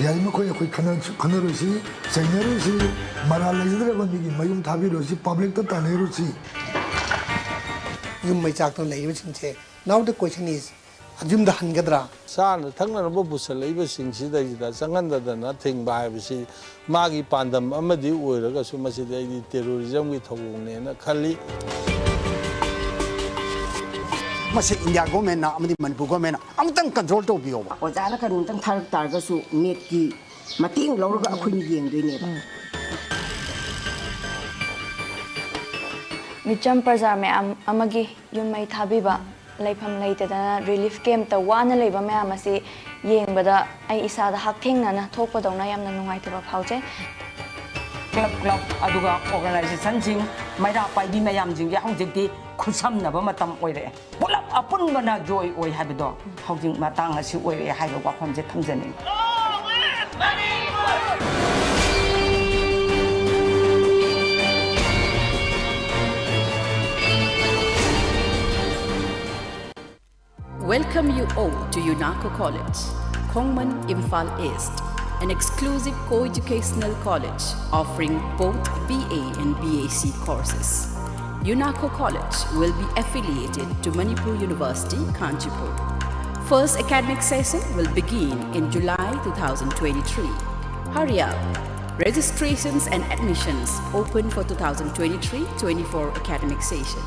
याई में कोई खनरोसी सैनरोसी मरा laser बंदी की Mayum थाबी Rossi public तो तानेरोसी yum मई चाक तो लेइब सिंचे नाउ द क्वेश्चन इज अजुम द हनगद्रा सान थंगनबो बुसलैब सिंसिदैदा संगंददना थिंग बायबसी मागी पांदम अमदि ओइरगसु मसिदैदि टेररिज्म की थौगनेना खली मसे इंडिया गवर्नमेंट ना अमदि मणिपुर गवर्नमेंट अमतंग कंट्रोल तो बियो ओजाना करुंतंग थारक तारगसु नेट की मतिंग लौरगा अखुनि येंगदोइनेबा मिचम प्रजा मैम अमगी युमई थाबीबा लेफम लेतदना रिलीफ कैम्प त वाना लेबा मैम असे येंगबदा आई इसादा हाकथेंगना थोकपदौना यामना नुंगाइतबा फाउचे क्लब अदुगा ऑर्गेनाइजेशन सिंग मैरा पाइबी मैम जिंग हौजिकती खुसमनबा मतम ओइरे पुलप अपुनबना जॉय ओइ हाबिदो हौजिक मातांग असि ओइरे हाइबा वाफमजे थमजनि Welcome you all to UNACO College, Kongman Imphal East, an exclusive co-educational college offering both BA and BAC courses. UNACO College will be affiliated to Manipur University, Kanchipur. First academic session will begin in July 2023. Hurry up! Registrations and admissions open for 2023-24 academic session.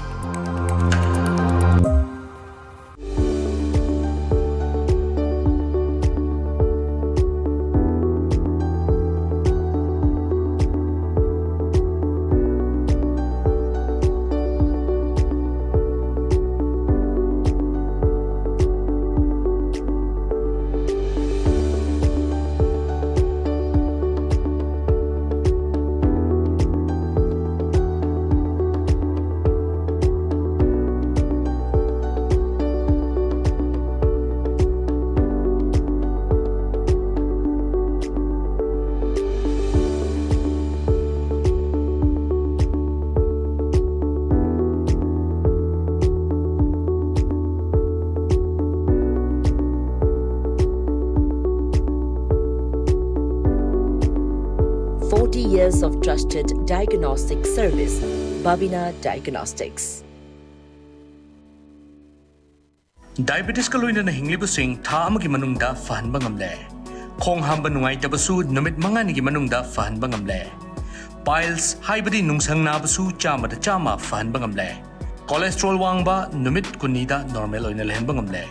Years of trusted diagnostic service, Babina Diagnostics. Diabetes ka loina na hinglibusing tha amagi manungda fahanba ngamle. Khong hamba nungai tabasu numit manga nigi manungda fahanba ngamle. Piles haibadi nungsang nabasu chama da chama fahanba ngamle. Cholesterol wangba numit kunida normal oina lehenba ngamle.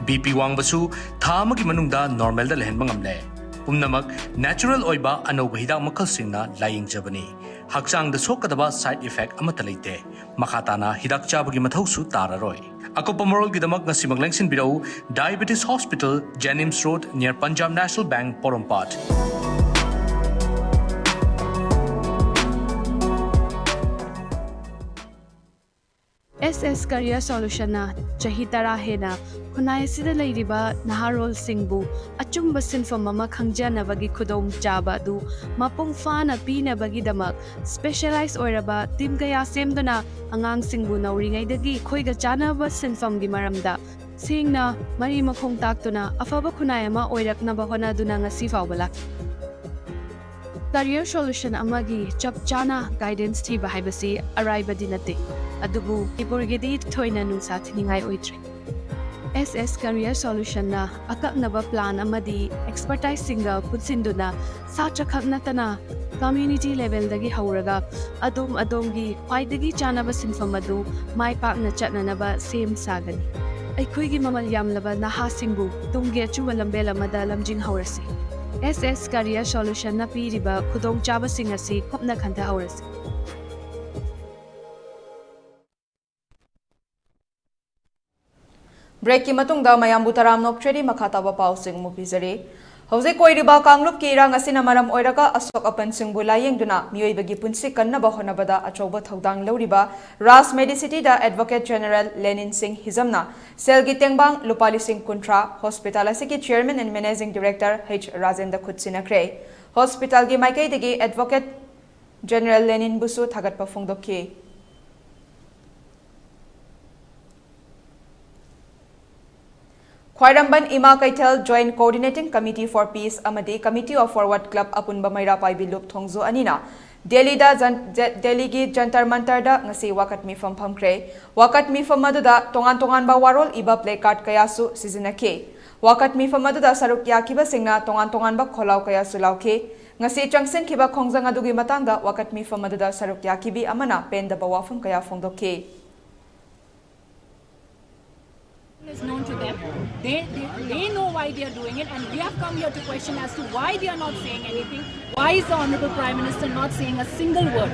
BP wangbasu tha amagi manungda normal da lehenba ngamle. Umnamak natural oiba anoba hidak makal singna lying jabani. Haksang da sokadaba side effect amata leite. Makatana hidak chabagi mathausu tararoi. Ako pamorol gidamak nga simaglengsin birau Diabetes Hospital, Jennings Road near Punjab National Bank, Porompat. SS Career Solution na chahi tara hena khunai sida leiriba naharol singbu achumba sinfam ama khangjana bagi khudom chaba du mapung fana pina bagi damak specialized oiraba team kaya semdona angang singbu nauringai dagi khoiga chana ba sinfam gi maramda singna mari makhong taktuna afaba khunai ama oirakna ba hona duna ngasi fawbala Career Solution amagi chap chana guidance thi ba haibasi arriba dinate adubu iburgedi thoina nungsa thiningai oitre SS Career Solution na akaknaba plan amadi expertise singa putsinduna satra khaknatana community level dagi hauraga adom gi paidagi chanaba sinfam adu mai pakna chatnanaba same sagani aikhoigi mamal yamlaba naha singbu tungge chuwa lambela mada lamjing haurasi SS Career Solution na piriba khudong chaba singasi khopna khanta haurasi Break ki matungda mayambu taram nokcheri makhataba pausing mupizari. Hauze koiriba kanglub ki irang asina maram oiraga asok apan singbu layengduna miyoibagi punsi kannaba honabada achoba thaudang lauriba Ras Medicity da Advocate General Lenin Singh Hizamna Selgi Tengbang Lupali Singh Kuntra Hospital asiki Chairman and Managing Director H Rajendra Khutsinakre Hospital gi maikai degi Advocate General Lenin Busu thagatpa phongdokki Khwairambam Ima Kaitel Joint Coordinating Committee for Peace Amadi Committee of Forward Club Apunba Maira Paibi Lup Thongzo Anina Delhi gi Jantar Mantar da ngasi wakat mifam phamkre wakat mifam aduda tongan ba warol iba placard kayasu sizinake wakat mifam aduda saruk yakiba singna tongan ba kholau kayasu lauke ngasi changsen kiba khongjang adugi matangda wakat mifam aduda saruk yakibi amana penda ba wafam kaya phongdoke is known to them. They know why they are doing it, and we have come here to question as to why they are not saying anything. Why is the Honorable Prime Minister not saying a single word?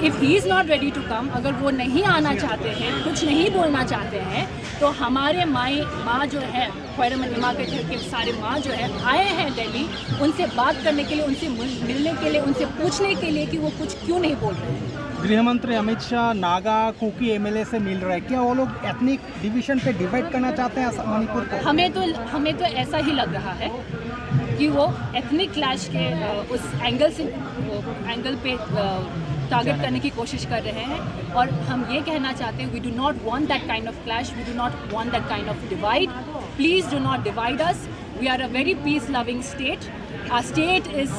If he is not ready to come, अगर वो नहीं आना चाहते हैं, कुछ नहीं बोलना चाहते हैं, तो हमारे माँ जो है, ख्वाइरambam इमा के घर के सारे माँ जो है, आए हैं दिल्ली, उनसे बात करने के लिए, उनसे मिलने के लिए, उनसे पूछने के लिए कि वो कुछ क्यों नहीं बोल रहे हैं। गृह मंत्री अमित शाह नागा कुकी एमएलए से मिल रहे हैं, क्या वो लोग एथनिक डिवीजन पे डिवाइड करना चाहते हैं मणिपुर को? हमें तो ऐसा ही लग रहा है कि वो एथनिक क्लैश के उस एंगल पे टारगेट करने की कोशिश कर रहे हैं और हम ये कहना चाहते हैं we do not want that kind of clash, we do not want that kind of divide. Please do not divide us. We are a very peace loving state. Our state is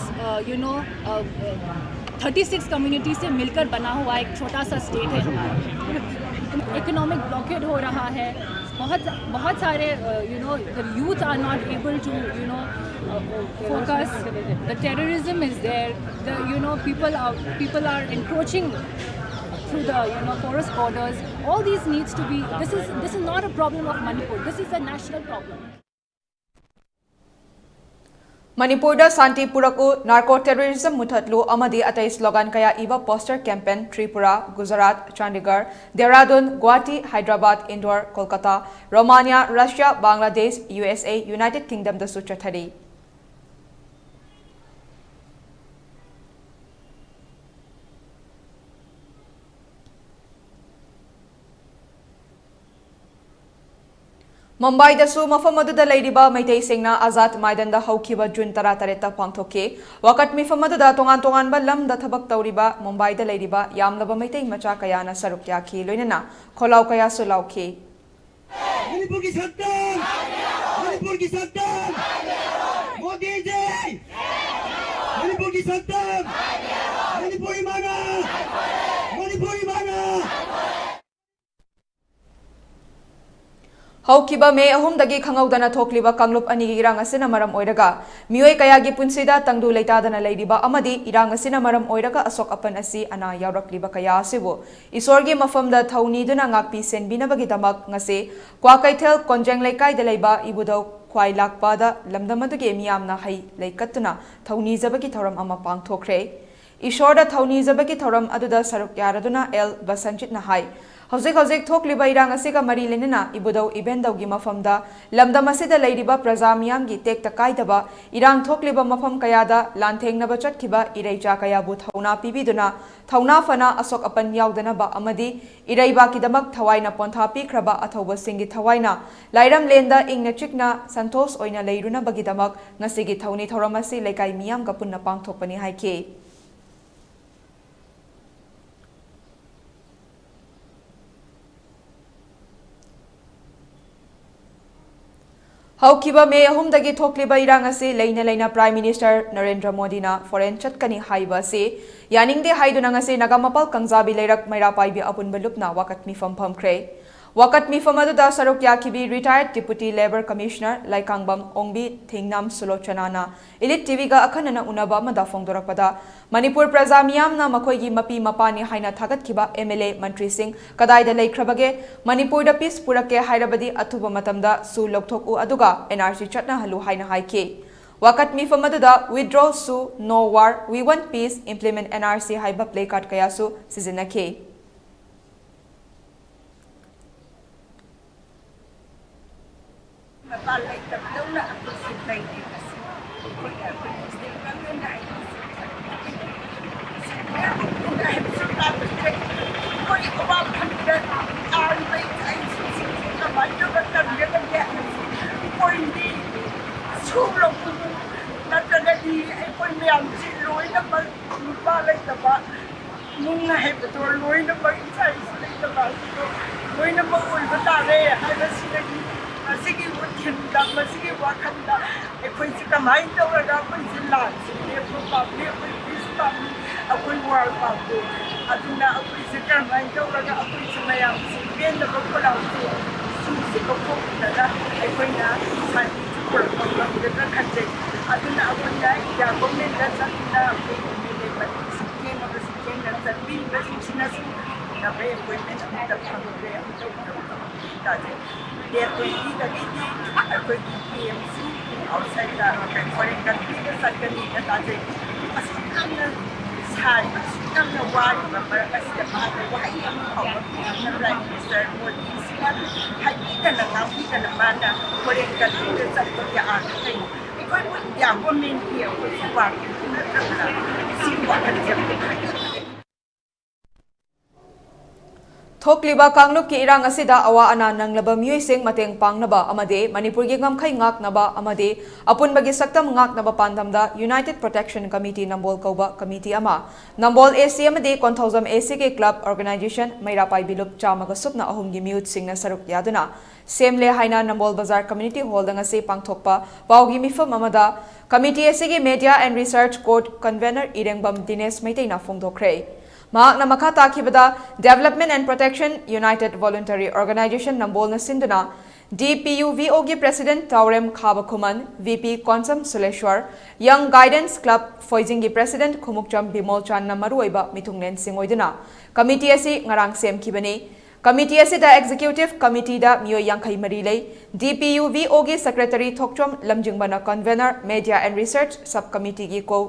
36 community से मिलकर बना हुआ एक छोटा सा state है हमारा। Economic blockade हो रहा है, बहुत सारे the youth are not able to focus. The terrorism is there. People are encroaching through the porous borders. All these needs to be. This is not a problem of Manipur. This is a national problem. Manipur da Santi Puraku narco terrorism muthatlu amadi atai slogan kaya iba poster campaign Tripura, Gujarat, Chandigarh, Dehradun, Guwahati, Hyderabad, Indore, Kolkata, Romania, Russia, Bangladesh, USA, United Kingdom da suchathari. Mumbai da su mafam aduda leiriba maitai singna Azad Maidan da haukiba June 13 pangthoke wakat mifam aduda tongan ba lam da thabak tawriba Mumbai da leiriba yamlaba maitai macha kayana saruk yaki loinana kholau kaya su lauke Manipur ki santan Manipur ki santan Modi ji Manipur ki santan Manipuri mana Manipuri mana Haukiba me ahumdagi khangaudana thokliba kanglup ani irang asina maram oiraga mioi kayagi punsida tangdu leitadana leiriba amadi irang asina maram oiraga asok apan asi ana yaurakliba kaya asibu isorgi mafamda thauni duna ngakpi senbinabagi damak ngase kwakaithel konjeng leikai da leiba ibudau khwai lakpa da lamdamadugi miyamna hai leikatuna thauni zabagi thoram ama pangthokre ishorda thauni zabagi thoram aduda saruk yaraduna el basanjit na hai Hojik thokliba irang asiga mari lenina ibudau ibendaugi mafamda lamdam asida leiriba praja miyamgi tekta kaidaba irang thokliba mafam kayada lanthengna chatkiba ireija kayabu thauna pibiduna thauna fana asok apan yaudana ba amadi ireiba kidamak thawaina pontha pikraba athoba singi thawaina lairam lenda ingna chikna santos oina leiruna bagidamak ngasigi thauni thoramasi lekai miyam ga punna pangthokpani haike Haukiba me ahumdagi thokliba irang ase leina Prime Minister Narendra Modi na foreign chatkani haiba se yaningde haiduna ngase nagamapal kangjabi leirak maira paibi apunba lupna wakat mifam phamkre wakat mifam aduda saruk yakibi retired Deputy Labour Commissioner Laikangbam Ongbi Thingnam Sulochanana ELITETV ga akhanana unaba mada phongdorakpada Manipur praja miyamna makoigi mapi mapani haina thagatkiba MLA Mantri Singh kadaida leikrabage Manipur da peace purake hairabadi athuba matamda su lokthok u aduga NRC chatna halu haina haike wakat mifam aduda withdraw su no war we want peace implement NRC haiba placard kayasu sizinake Muna hai betul, loy na bagi saya sulit terbaik. Loy na bagi ulba tare, hai ꯑꯩꯈꯣꯏꯁꯤ ꯀꯃꯥꯏꯅ ꯇꯧꯔꯒ ꯑꯩꯈꯣꯏꯁꯤ ꯂꯥꯟꯁꯤ ꯂꯦꯞꯄ ꯄꯥꯝꯃꯤ ꯑꯩꯈꯣꯏ piece ꯄꯥꯝꯃꯤ ꯑꯩꯈꯣꯏ war ꯄꯥꯝꯃꯤ ꯑꯗꯨꯅ ꯑꯩꯈꯣꯏꯁꯤ ꯀꯃꯥꯏꯅ ꯇꯧꯔꯒ ꯑꯩꯈꯣꯏꯁꯤ ꯃꯌꯥꯝꯁꯤ ꯄꯦꯟꯗꯕ ꯈꯣꯜꯂꯥꯎꯁꯤ ꯁꯤꯁꯤ ꯂꯧꯊꯣꯛꯄꯤꯔꯒ ꯑꯩꯈꯣꯏꯅ ꯁꯥꯟꯇꯤꯁꯤ ꯄꯨꯔꯛꯄ ꯉꯝꯒꯗ꯭ꯔꯥ ꯈꯟꯖꯩ ꯑꯗꯨꯅ ꯑꯩꯈꯣꯏꯅ ꯏꯟꯗꯤꯌꯥ ꯒꯣꯔꯃꯦꯟꯗ ꯆꯠꯇꯨꯅ ꯊꯦꯡꯉꯕꯁꯤ ꯊꯦꯡꯅ ꯆꯠꯄꯤꯔꯤꯕꯁꯤꯡꯁꯤꯅꯁꯨ ꯑꯦꯄꯣꯏꯟꯃꯦꯟ ꯑꯃꯠꯇ ꯐꯪꯗ꯭ꯔꯦ ꯑꯃꯇ ꯇꯥꯖꯩ ꯗꯦꯠ 20ꯗꯒꯤꯗꯤ ꯑꯩꯈꯣꯏꯒꯤ PMC ꯑꯥꯎꯠꯁꯥꯏꯗ ꯐꯣꯔꯦꯟ ꯀꯟꯇ꯭ꯔꯤꯗ ꯆꯠꯀꯅꯤꯅ ꯇꯥꯖꯩ ꯑꯁꯨꯛ ꯌꯥꯝꯅ ꯁꯥꯔꯤꯕ ꯑꯁꯨꯛ ꯌꯥꯝꯅ ꯋꯥꯔꯤꯕ ꯃꯔꯛ ꯑꯁꯤꯗ ꯃꯍꯥꯛꯅ ꯋꯥꯍꯩ ꯑꯃ ꯐꯥꯎꯕ ꯄꯤꯗꯨꯅ ꯄ꯭ꯔꯥꯏꯝ ꯃꯤꯅꯤꯁꯇꯔ ꯃꯣꯗꯤꯁꯤꯅ ꯍꯥꯏꯕꯤꯗꯅ ꯉꯥꯡꯕꯤꯗꯅ ꯃꯥꯅ ꯐꯣꯔꯦꯟ ꯀꯟꯇ꯭ꯔꯤꯗ ꯆꯠꯄꯒꯤ ꯑꯥꯔꯊ ꯀꯩꯅꯣ ꯑꯩꯈꯣꯏꯕꯨ ꯏꯟꯗꯤꯌꯥ ꯒꯣꯔꯃꯦꯟꯒꯤ ꯑꯩꯈꯣꯏꯁꯤ ꯋꯥꯔꯤꯕ ꯅꯠꯇ꯭ꯔꯒꯅ ꯁꯤꯒꯤ ꯋꯥꯈꯜꯁꯦ ꯑꯃꯨꯛ ꯈꯟꯖꯕꯅꯤ ꯊꯣꯛꯂꯤꯕ ꯀꯥꯡꯂꯨꯞꯀꯤ ꯏꯔꯥꯡ ꯑꯁꯤꯗ ꯑꯋꯥ ꯑꯅꯥ ꯅꯪꯂꯕ ꯃꯤꯑꯣꯏꯁꯤꯡ ꯃꯇꯦꯡ ꯄꯥꯡꯅꯕ ꯑꯃꯗꯤ ꯃꯅꯤꯄꯨꯔꯒꯤ ꯉꯝꯈꯩ ꯉꯥꯛꯅꯕ ꯑꯃꯗꯤ ꯑꯄꯨꯟꯕꯒꯤ ꯁꯛꯇꯝ ꯉꯥꯛꯅꯕ ꯄꯥꯟꯗꯝꯗ ꯌꯨꯅꯥꯏꯇꯦꯗ ꯄ꯭ꯔꯣꯇꯦꯛꯁꯟ ꯀꯃꯤꯇꯤ ꯅꯝꯕꯣꯜ ꯀꯧꯕ ꯀꯃꯤꯇꯤ ꯑꯃ ꯅꯝꯕꯣꯜ AC ꯑꯃꯗꯤ ꯀꯣꯟꯊꯧꯖꯝ ACꯒꯤ ꯀ꯭ꯂꯕ ꯑꯣꯔꯒꯅꯥꯏꯖꯦꯁꯟ ꯃꯩꯔꯥꯄꯥꯏꯕꯤ ꯂꯨꯞ 103 ꯃꯤꯍꯨꯠꯁꯤꯡꯅ ꯁꯔꯨꯛ ꯌꯥꯗꯨꯅ ꯁꯦꯝꯂꯦ ꯍꯥꯏꯅ ꯅꯝꯕꯣꯜ ꯕꯖꯥꯔ ꯀꯝꯃ꯭ꯌꯨꯅꯤꯇꯤ ꯍꯣꯜꯗ ꯉꯁꯤ ꯄꯥꯡꯊꯣꯛꯄ ꯄꯥꯎꯒꯤ ꯃꯤꯐꯝ ꯑꯃꯗ ꯀꯃꯤꯇꯤ ꯑꯁꯤꯒꯤ ꯃꯦꯗꯤꯌꯥ ꯑꯦꯟड ꯔꯤꯁꯔꯆ ꯀꯣꯔꯠ ꯀꯟꯚꯦꯅꯔ ꯏꯔꯦꯡꯕꯝ ꯗꯤꯅꯦꯁ ꯃꯩꯇꯩꯅ ꯐꯣꯡꯗꯣꯛꯈ꯭ꯔꯦ ꯃꯍꯥꯛꯅ ꯃꯈꯥ ꯇꯥꯈꯤꯕꯗ development and protection united voluntary organisation ꯅꯝꯕꯣꯜꯅ ꯁꯤꯟꯗꯨꯅ DPUVOꯒꯤ ꯄ꯭ꯔꯦꯁꯤꯗꯦꯟꯠ ꯇꯥꯎꯔꯦꯝ ꯈꯥꯕ ꯈꯨꯃꯟ VP ꯀꯣꯟꯁꯝ ꯁꯨꯂꯦꯁ꯭ꯋꯔ ꯌꯪ ꯒꯥꯏꯗꯦꯟꯁ ꯀ꯭ꯂꯕ ꯐꯣꯏꯖꯤꯡꯒꯤ ꯄ꯭ꯔꯦꯁꯤꯗꯦꯟꯠ ꯈꯨꯃꯨꯛꯆꯝ ꯕꯤꯃꯣꯜ ꯆꯥꯟꯅ ꯃꯔꯨꯑꯣꯏꯕ ꯃꯤꯊꯨꯡꯂꯦꯟꯁꯤꯡ ꯑꯣꯏꯗꯨꯅ ꯀꯃꯤꯇꯤ ꯑꯁꯤ ꯉꯔꯥꯡ ꯁꯦꯝꯈꯤꯕꯅꯤ ꯀꯃꯤꯇꯤ ꯑꯁꯤꯗ ꯑꯦꯛꯖꯤꯀ꯭ꯌꯨꯇꯤꯚ ꯀꯃꯤꯇꯤꯗ ꯃꯤꯑꯣꯏ 53 ꯂꯩ DPUVOꯒꯤ secretary Thokchom ꯂꯝꯖꯤꯡꯕꯅ convener media and research ꯁꯕ ꯀꯃꯤꯇꯤꯒꯤ ꯀꯣ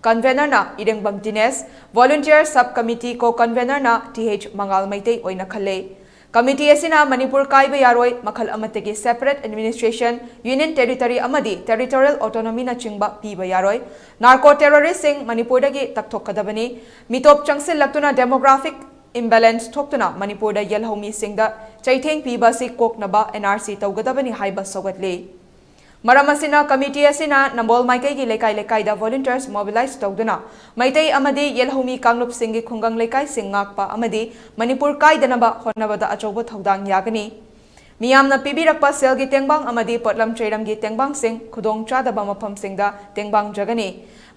ꯀꯟꯚꯦꯅꯔꯅ ꯏꯔꯦꯡꯕꯝ ꯗꯤꯅꯦꯁ ꯚꯣꯂꯨꯟꯇꯤꯌꯔ ꯁꯕ कमिटी को कन्वेनरना TH मंगाल मैतै ओइना खल्ले कमिटी असिना मणिपुर कायबा यारोय मखल अमतगी सेपरेट एडमिनिस्ट्रेशन यूनियन टेरिटरी अमदी टेरिटोरियल ऑटोनॉमी ना चिंगबा पीबा यारोय नार्को टेररिस्ट सिंग मणिपुरदगी तकथोकदबनी मितोप चंगसिलक्तुना डेमोग्राफिक इम्बैलेंस थोक्तुना मणिपुरदा यलहौमी सिंगदा चैथेंग पीबा सि कोकनबा NRC तौगदबनी हाइबा सौगतले मरमसिना कमिटी असिना नंबोल माइकैगी लेकाई लेकाईदा वॉलंटियर्स मोबिलाइज तौदुना मैतै अमदी येलहौमी कांगलुप सिंगी खुंगंग लेकाई सिंग ngakpa अमदी मणिपुर काइदनबा होनबदा अचौबा थौदांग यागनी मियामना पिबिरकपा सेलगी तेंगबांग अमदी पटलम चैरमगी तेंगबांग सिंग खुदोंग चादबा मफम सिंगदा तेंगबांग जगनी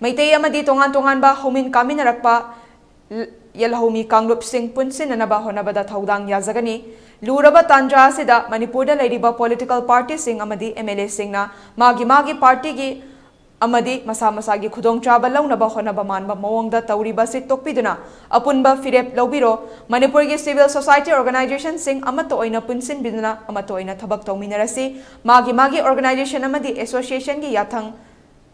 मैतै अमदी तोंगान तोंगानबा होमिन कामिनरकपा येलहौमी कांगलुप सिंग पुनसिननबा होनबदा थौदांग याजगनी लूरबा तांजा असिदा मणिपुरदा लेरिबा पॉलिटिकल पार्टी सिंग अमदी MLA सिंगना मागी पार्टी की अमदी मसा मसागी खुदोंगचाबा लौनबा होनबा मानबा मवोंगदा तौरिबा सि तोकपिदुना अपुनबा फिरेप लौबिरो मणिपुर की सिविल सोसाइटी ऑर्गेनाइजेशन सिंग अमतो ओइना पुनसिनबिदुना अमतो ओइना थबक तौमिनरसि मागी ऑर्गेनाइजेशन अमदी एसोसिएशन की याथंग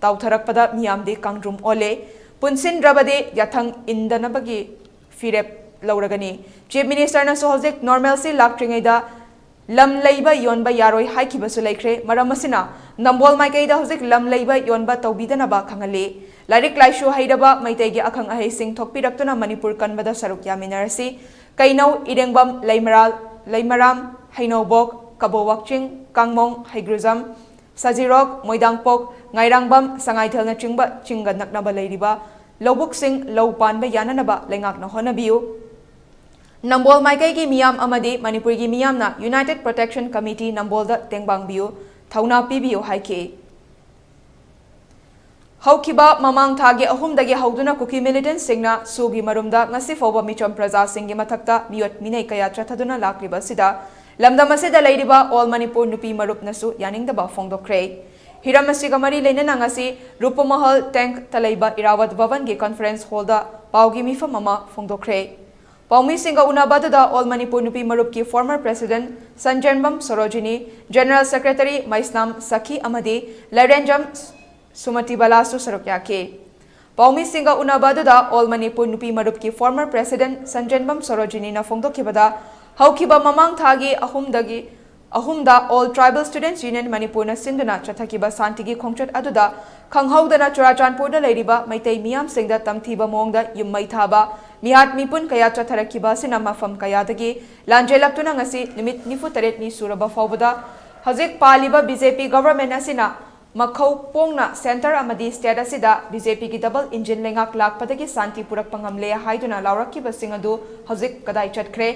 ताउथरकपदा मियामदी कांग्रुम ओले पुनसिनद्रबदे याथंग इंदनबगी फिरेप लौरगनी चीफ मिनिस्टर ने हौजिक नॉर्मलसी लाक्ट्रिङैदा लम लैबा योनबा यारोय हाइखिबसु लैख्रे मरमसिना नंबोल माइकैदा हौजिक लम लैबा योनबा तौबिदनबा खंगले लाइरिक लाइसु हैरबा मैतैगी अखंग अहैसिंग थोकपिरक्तुना मणिपुर कनबदा सरुक यामिनरसि कैनौ इरेंगबम लैमराम हैनौबोक कबोवाकचिंग कांगमोंग हैग्रुजम सजिरोक मोइदांगपोक ngairangबम संगाइथलना चिंगबा चिंगा नकनबा लैरिबा लौबुकसिंग लौ पानबा याननबा लेंगाकना होनबियु नंबोल माइकई की मियाम अमदी मणिपुर की मियामना यूनाइटेड प्रोटेक्शन कमिटी नंबोलदा तेंगबांगबियु थौना पिबियु हाइके हौखिबा ममांग थागे अहुमदगे हौदुना कुकी मिलिटेंट सिंगना सुगी मरुमदा ngasi फौबा मिचम प्रजा सिंगी मथक्ता मियot मिनै कया चथदुना लाक्लिबा सिदा लमदम असिदा लैरिबा ऑल मणिपुर नुपी मरुपनसु यानिंगदबा फोंगदोखरे हिरम असिगा मरी लेनना ngasi रूपमहल टैंक तलैबा इरावत भवन की कॉन्फ्रेंस हॉलदा पाउगी मिफम अमा फोंगदोखरे पाउमी सिंगा उनाबादुदा ऑल मणिपुर नुपी मरुप की former president Sanjenbam Sarojini general secretary Maisnam Sakhi अमदी लैरेंजम सुमति बलासु सरुक्याके पाउमी सिंगा उनाबादुदा ऑल मणिपुर नुपी मरुप की फॉर्मर प्रेसिडेंट संजनबम सरोजिनी ना फोंगदोखिबदा हौखिबा ममांग थागी अहुमदा all tribal students union Manipur न सिंधुना चथकिबा शांतिगी खोंगचट अदुदा खंगहौदना चुराचानपुरदा लैरिबा मैतै मियाम सिंगदा तमथीबा मोंगदा युम्मै थाबा मिहात मिपुन कया चथरकिबा सिना मफम कयादगी लांजेलक्तुना ngasi निमित 94 नि सुरबा फावबदा हजिक पालिबा बीजेपी गवर्नमेंट असिना मखौ पोंगना सेंटर अमदी स्टेट असिदा बीजेपी की डबल इंजिन लेंगाक लाकपदगी शांति पुरक पंगमले हाइदुना लावरकिबा सिंग अदु हजिक कदाई चटख्रे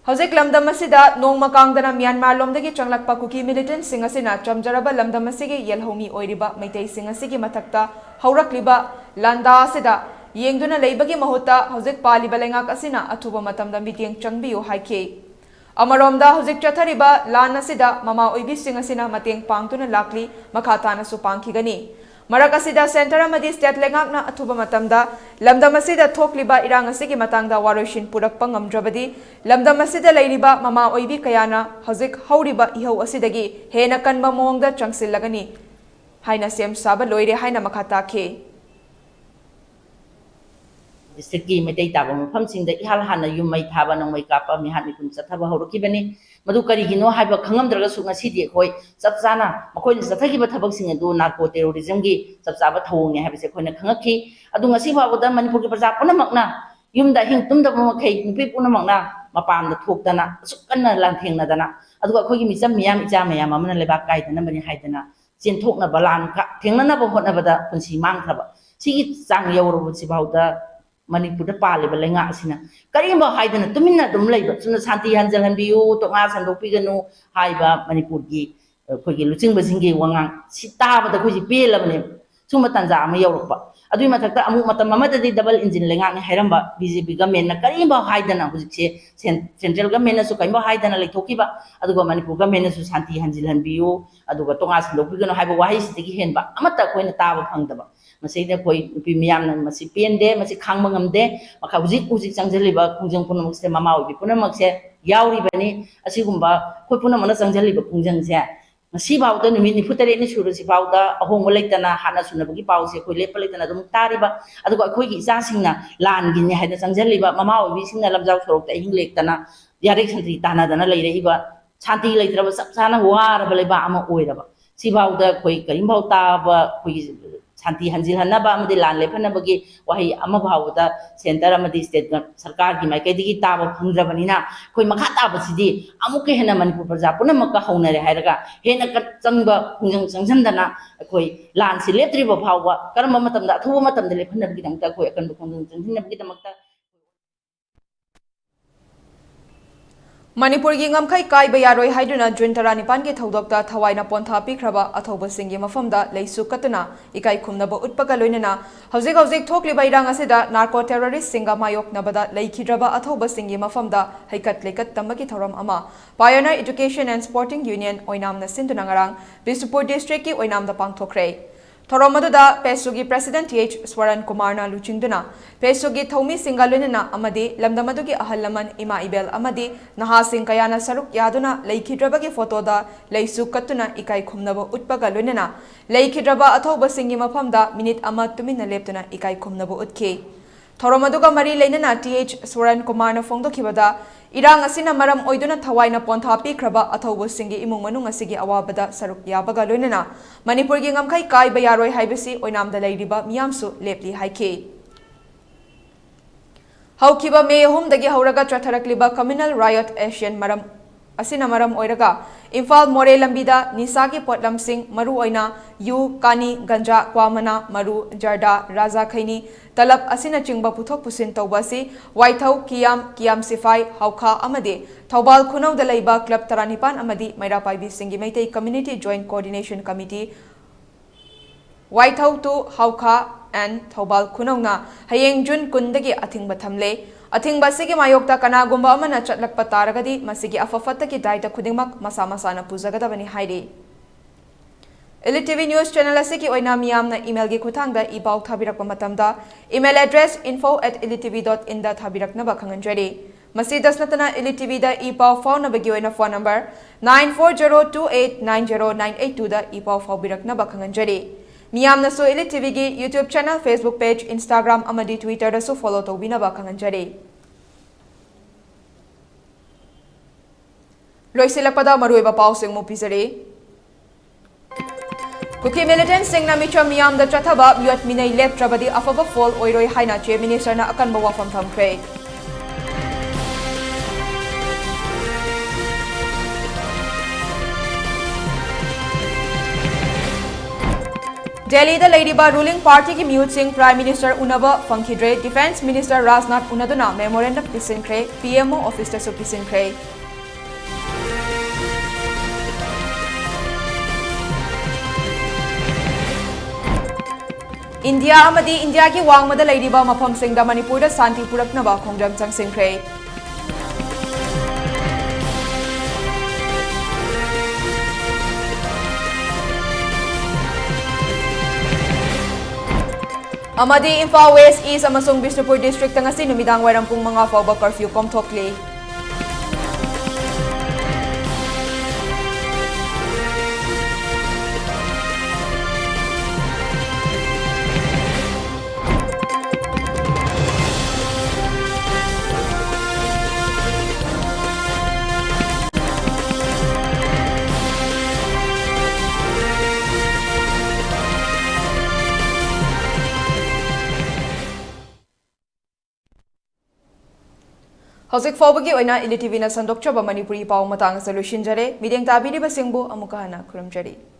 Hojik lamdam asida nongma kangdana Myanmar lomdagi changlakpa kuki militant sing asina chamjaraba lamdam asigi yelhomi oiriba maitai sing asigi mathakta haurakliba landa asida yengduna leibagi mahuta hojik paliba lengak asina athuba matamda mitiang changbiu haike Amaromda hojik chathariba lan asida mama oibi sing asina mateng pangtuna lakli makhatana su pangkhigani Marak asida center amadi state lengakna athuba matamda lamdam asida thokliba irang asigi matangda waroshin purakpa ngamdrabadi lamdam asida leiriba mama oibi kayana hojik hauriba ihau asidagi hena kanba mongda changsilagani haina sem saba loire haina makhata khe district ki metai taba mafam singda ihal hana yumai thaba nongmai kapa mi hani kun chathaba horokibani madu kari gino haiba khangam draga su ngasi di khoi chapchana makoi chathagi ba thabak sing adu narco terrorism gi chapchaba thawng ne habise khoina khangakhi adu ngasi baboda manipur ki praja punamakna yumda hing tumda makai nupi punamakna mapam da thoktana sukkanna lanthengna dana adu khoi gi micham miyam icha mayam amana leba kai dana bani haidana chen thokna balan ka thengna na ba hotna bada punsi mang khaba sigi chang yawro si bauda Manipur da pale balenga asina karimba haidana tumina dum leiba suna santi hanjal hanbiu to nga sandopi ganu haiba Manipur gi khogi luching basingge wangang sitaba da khoji pela bane suma tanja ama yawrokba adui mathakta amu matam amada di double engine lenga ni hairamba BJP government na karimba haidana hujikse central government na su kaimba haidana leithokiba aduga Manipur government na su santi hanjal hanbiu aduga to nga sandopi ganu haiba wahi sitigi henba amata koina taba phangdaba masida koi nupi miyam na masi pende masi khangma ngamde maka hujik changjaliba kungjang punamuk se mama obi punamak se yauri bani asigumba koi punamana changjaliba kungjang se masi bauda numi ni futare ni suru si bauda ahong laitana hana sunabagi pause koi lepal laitana dum tariba aduga koi gi isa singna lan gi ni haida changjaliba mama obi singna lamjau sorok ta hing lektana yarek santri tana dana leireiba chanti leitraba sapsana waraba leba ama oiraba si bauda koi karim bauta ba koi Santi hanjil hanaba amadi lan lephanabagi wahi ama bhawda center amadi state sarkar gi maikai digi taba phangdrabanina koi makha taba sidi amuke hena Manipur praja punamaka haunare hairaga hena changba khungjang changjandana koi lan si letriba bhawwa karma matamda athuba matamda lephanabagi damta koi akan khungjang changjandabagi damta Manipur gi ngamkhai kai ba yaroi haiduna June 19 gi thodokta thawaina pontha pikhraba athoba singi mafamda leisu katuna ikai khumnaba utpaga loinana hojik thokliba irang asida narco terrorist singa mayok nabada leikhidraba athoba singi mafamda haikat lekat tamagi thoram ama Pioneer Education and Sporting Union oinamna sinduna ngarang Bisupur district ki oinamda pangthokre Thoromaduda Pesugi President H. Swaran Kumarna Luchingduna, Pesugi Thomi Singalunina Amadi, Lamdamadugi Ahalaman Ima Ibel Amadi, Naha Kayana Saruk Yaduna, Laikidrabagi Photoda, Laisu Katuna Ikai Kumnabo Utpaga Lunina, Laikidraba Atoba Singima Pamda, Minute Amad Tumina Leptuna Ikai Kumnabo Utke. Thoromaduga Mari Lenina Th. Swaran Kumarna Fondo Kibada, Irang asina maram oiduna thawaina pontha pikraba athobo singi imung manung asigi awabada saruk yabaga loinana Manipur gi ngamkhai kai bayaroi haibasi oinamda leiriba miyamsu lepli haike Haukiba May dagi hauraga chatharakliba communal riot Asian maram asina maram oiraga Imphal More lambida nisagi potlam sing maru oina yu kani ganja kwamana maru jarda raja khaini talap asina chingba puthok pusin tawbasi waithau kiyam sifai haukha amade thobal khunau da leiba club 35 amadi maira paibi singi maitai community joint coordination committee waithau to haukha and thobal khunau na hayeng June 10 dagi athingba thamle Athingba sigi mayokta kanagumba amana chatlakpa taragadi masigi afafata ki daita khudingmak masa masana pujagadabani hairi ELITETV News channel asiki oina miyamna email gi khuthangda ipau thabirakpa matamda email address info@elitv.in da thabiraknaba khanganjari masi dasnatana ELITETV da ipau faunabagi oina phone number 9402890982 da ipau faubiraknaba khanganjari Miyamna so ELITETV gi YouTube channel, Facebook page, Instagram amadi Twitter da so follow tawbinaba khanganjari. Loisilakpada maruiba pausing mo pisari. Kuki militant singna micham miyam da chathaba miyot minay leptrabadi afaba fall oiroi haina che minister na akan bawa from thamkre. Delhi da Ladiba ruling party ki Mute Singh Prime Minister Unaba Funkidre, Defense Minister Rajnath Unaduna memorandum Pisinkre, PMO office ta su Pisinkre. India amadi India ki wangmada Ladiba mafam singda Manipur da Santi Puraknaba khongjam changsinkre. Amadi Imphal West East amasung Bishnupur District ngasi numidang wairam pung mga fauba curfew komthokli. Hauzik faubagi oina ELITETV na sandokchaba Manipuri pau matang sa lushinjare mideng tabiri basingbu amukahana kuramjari.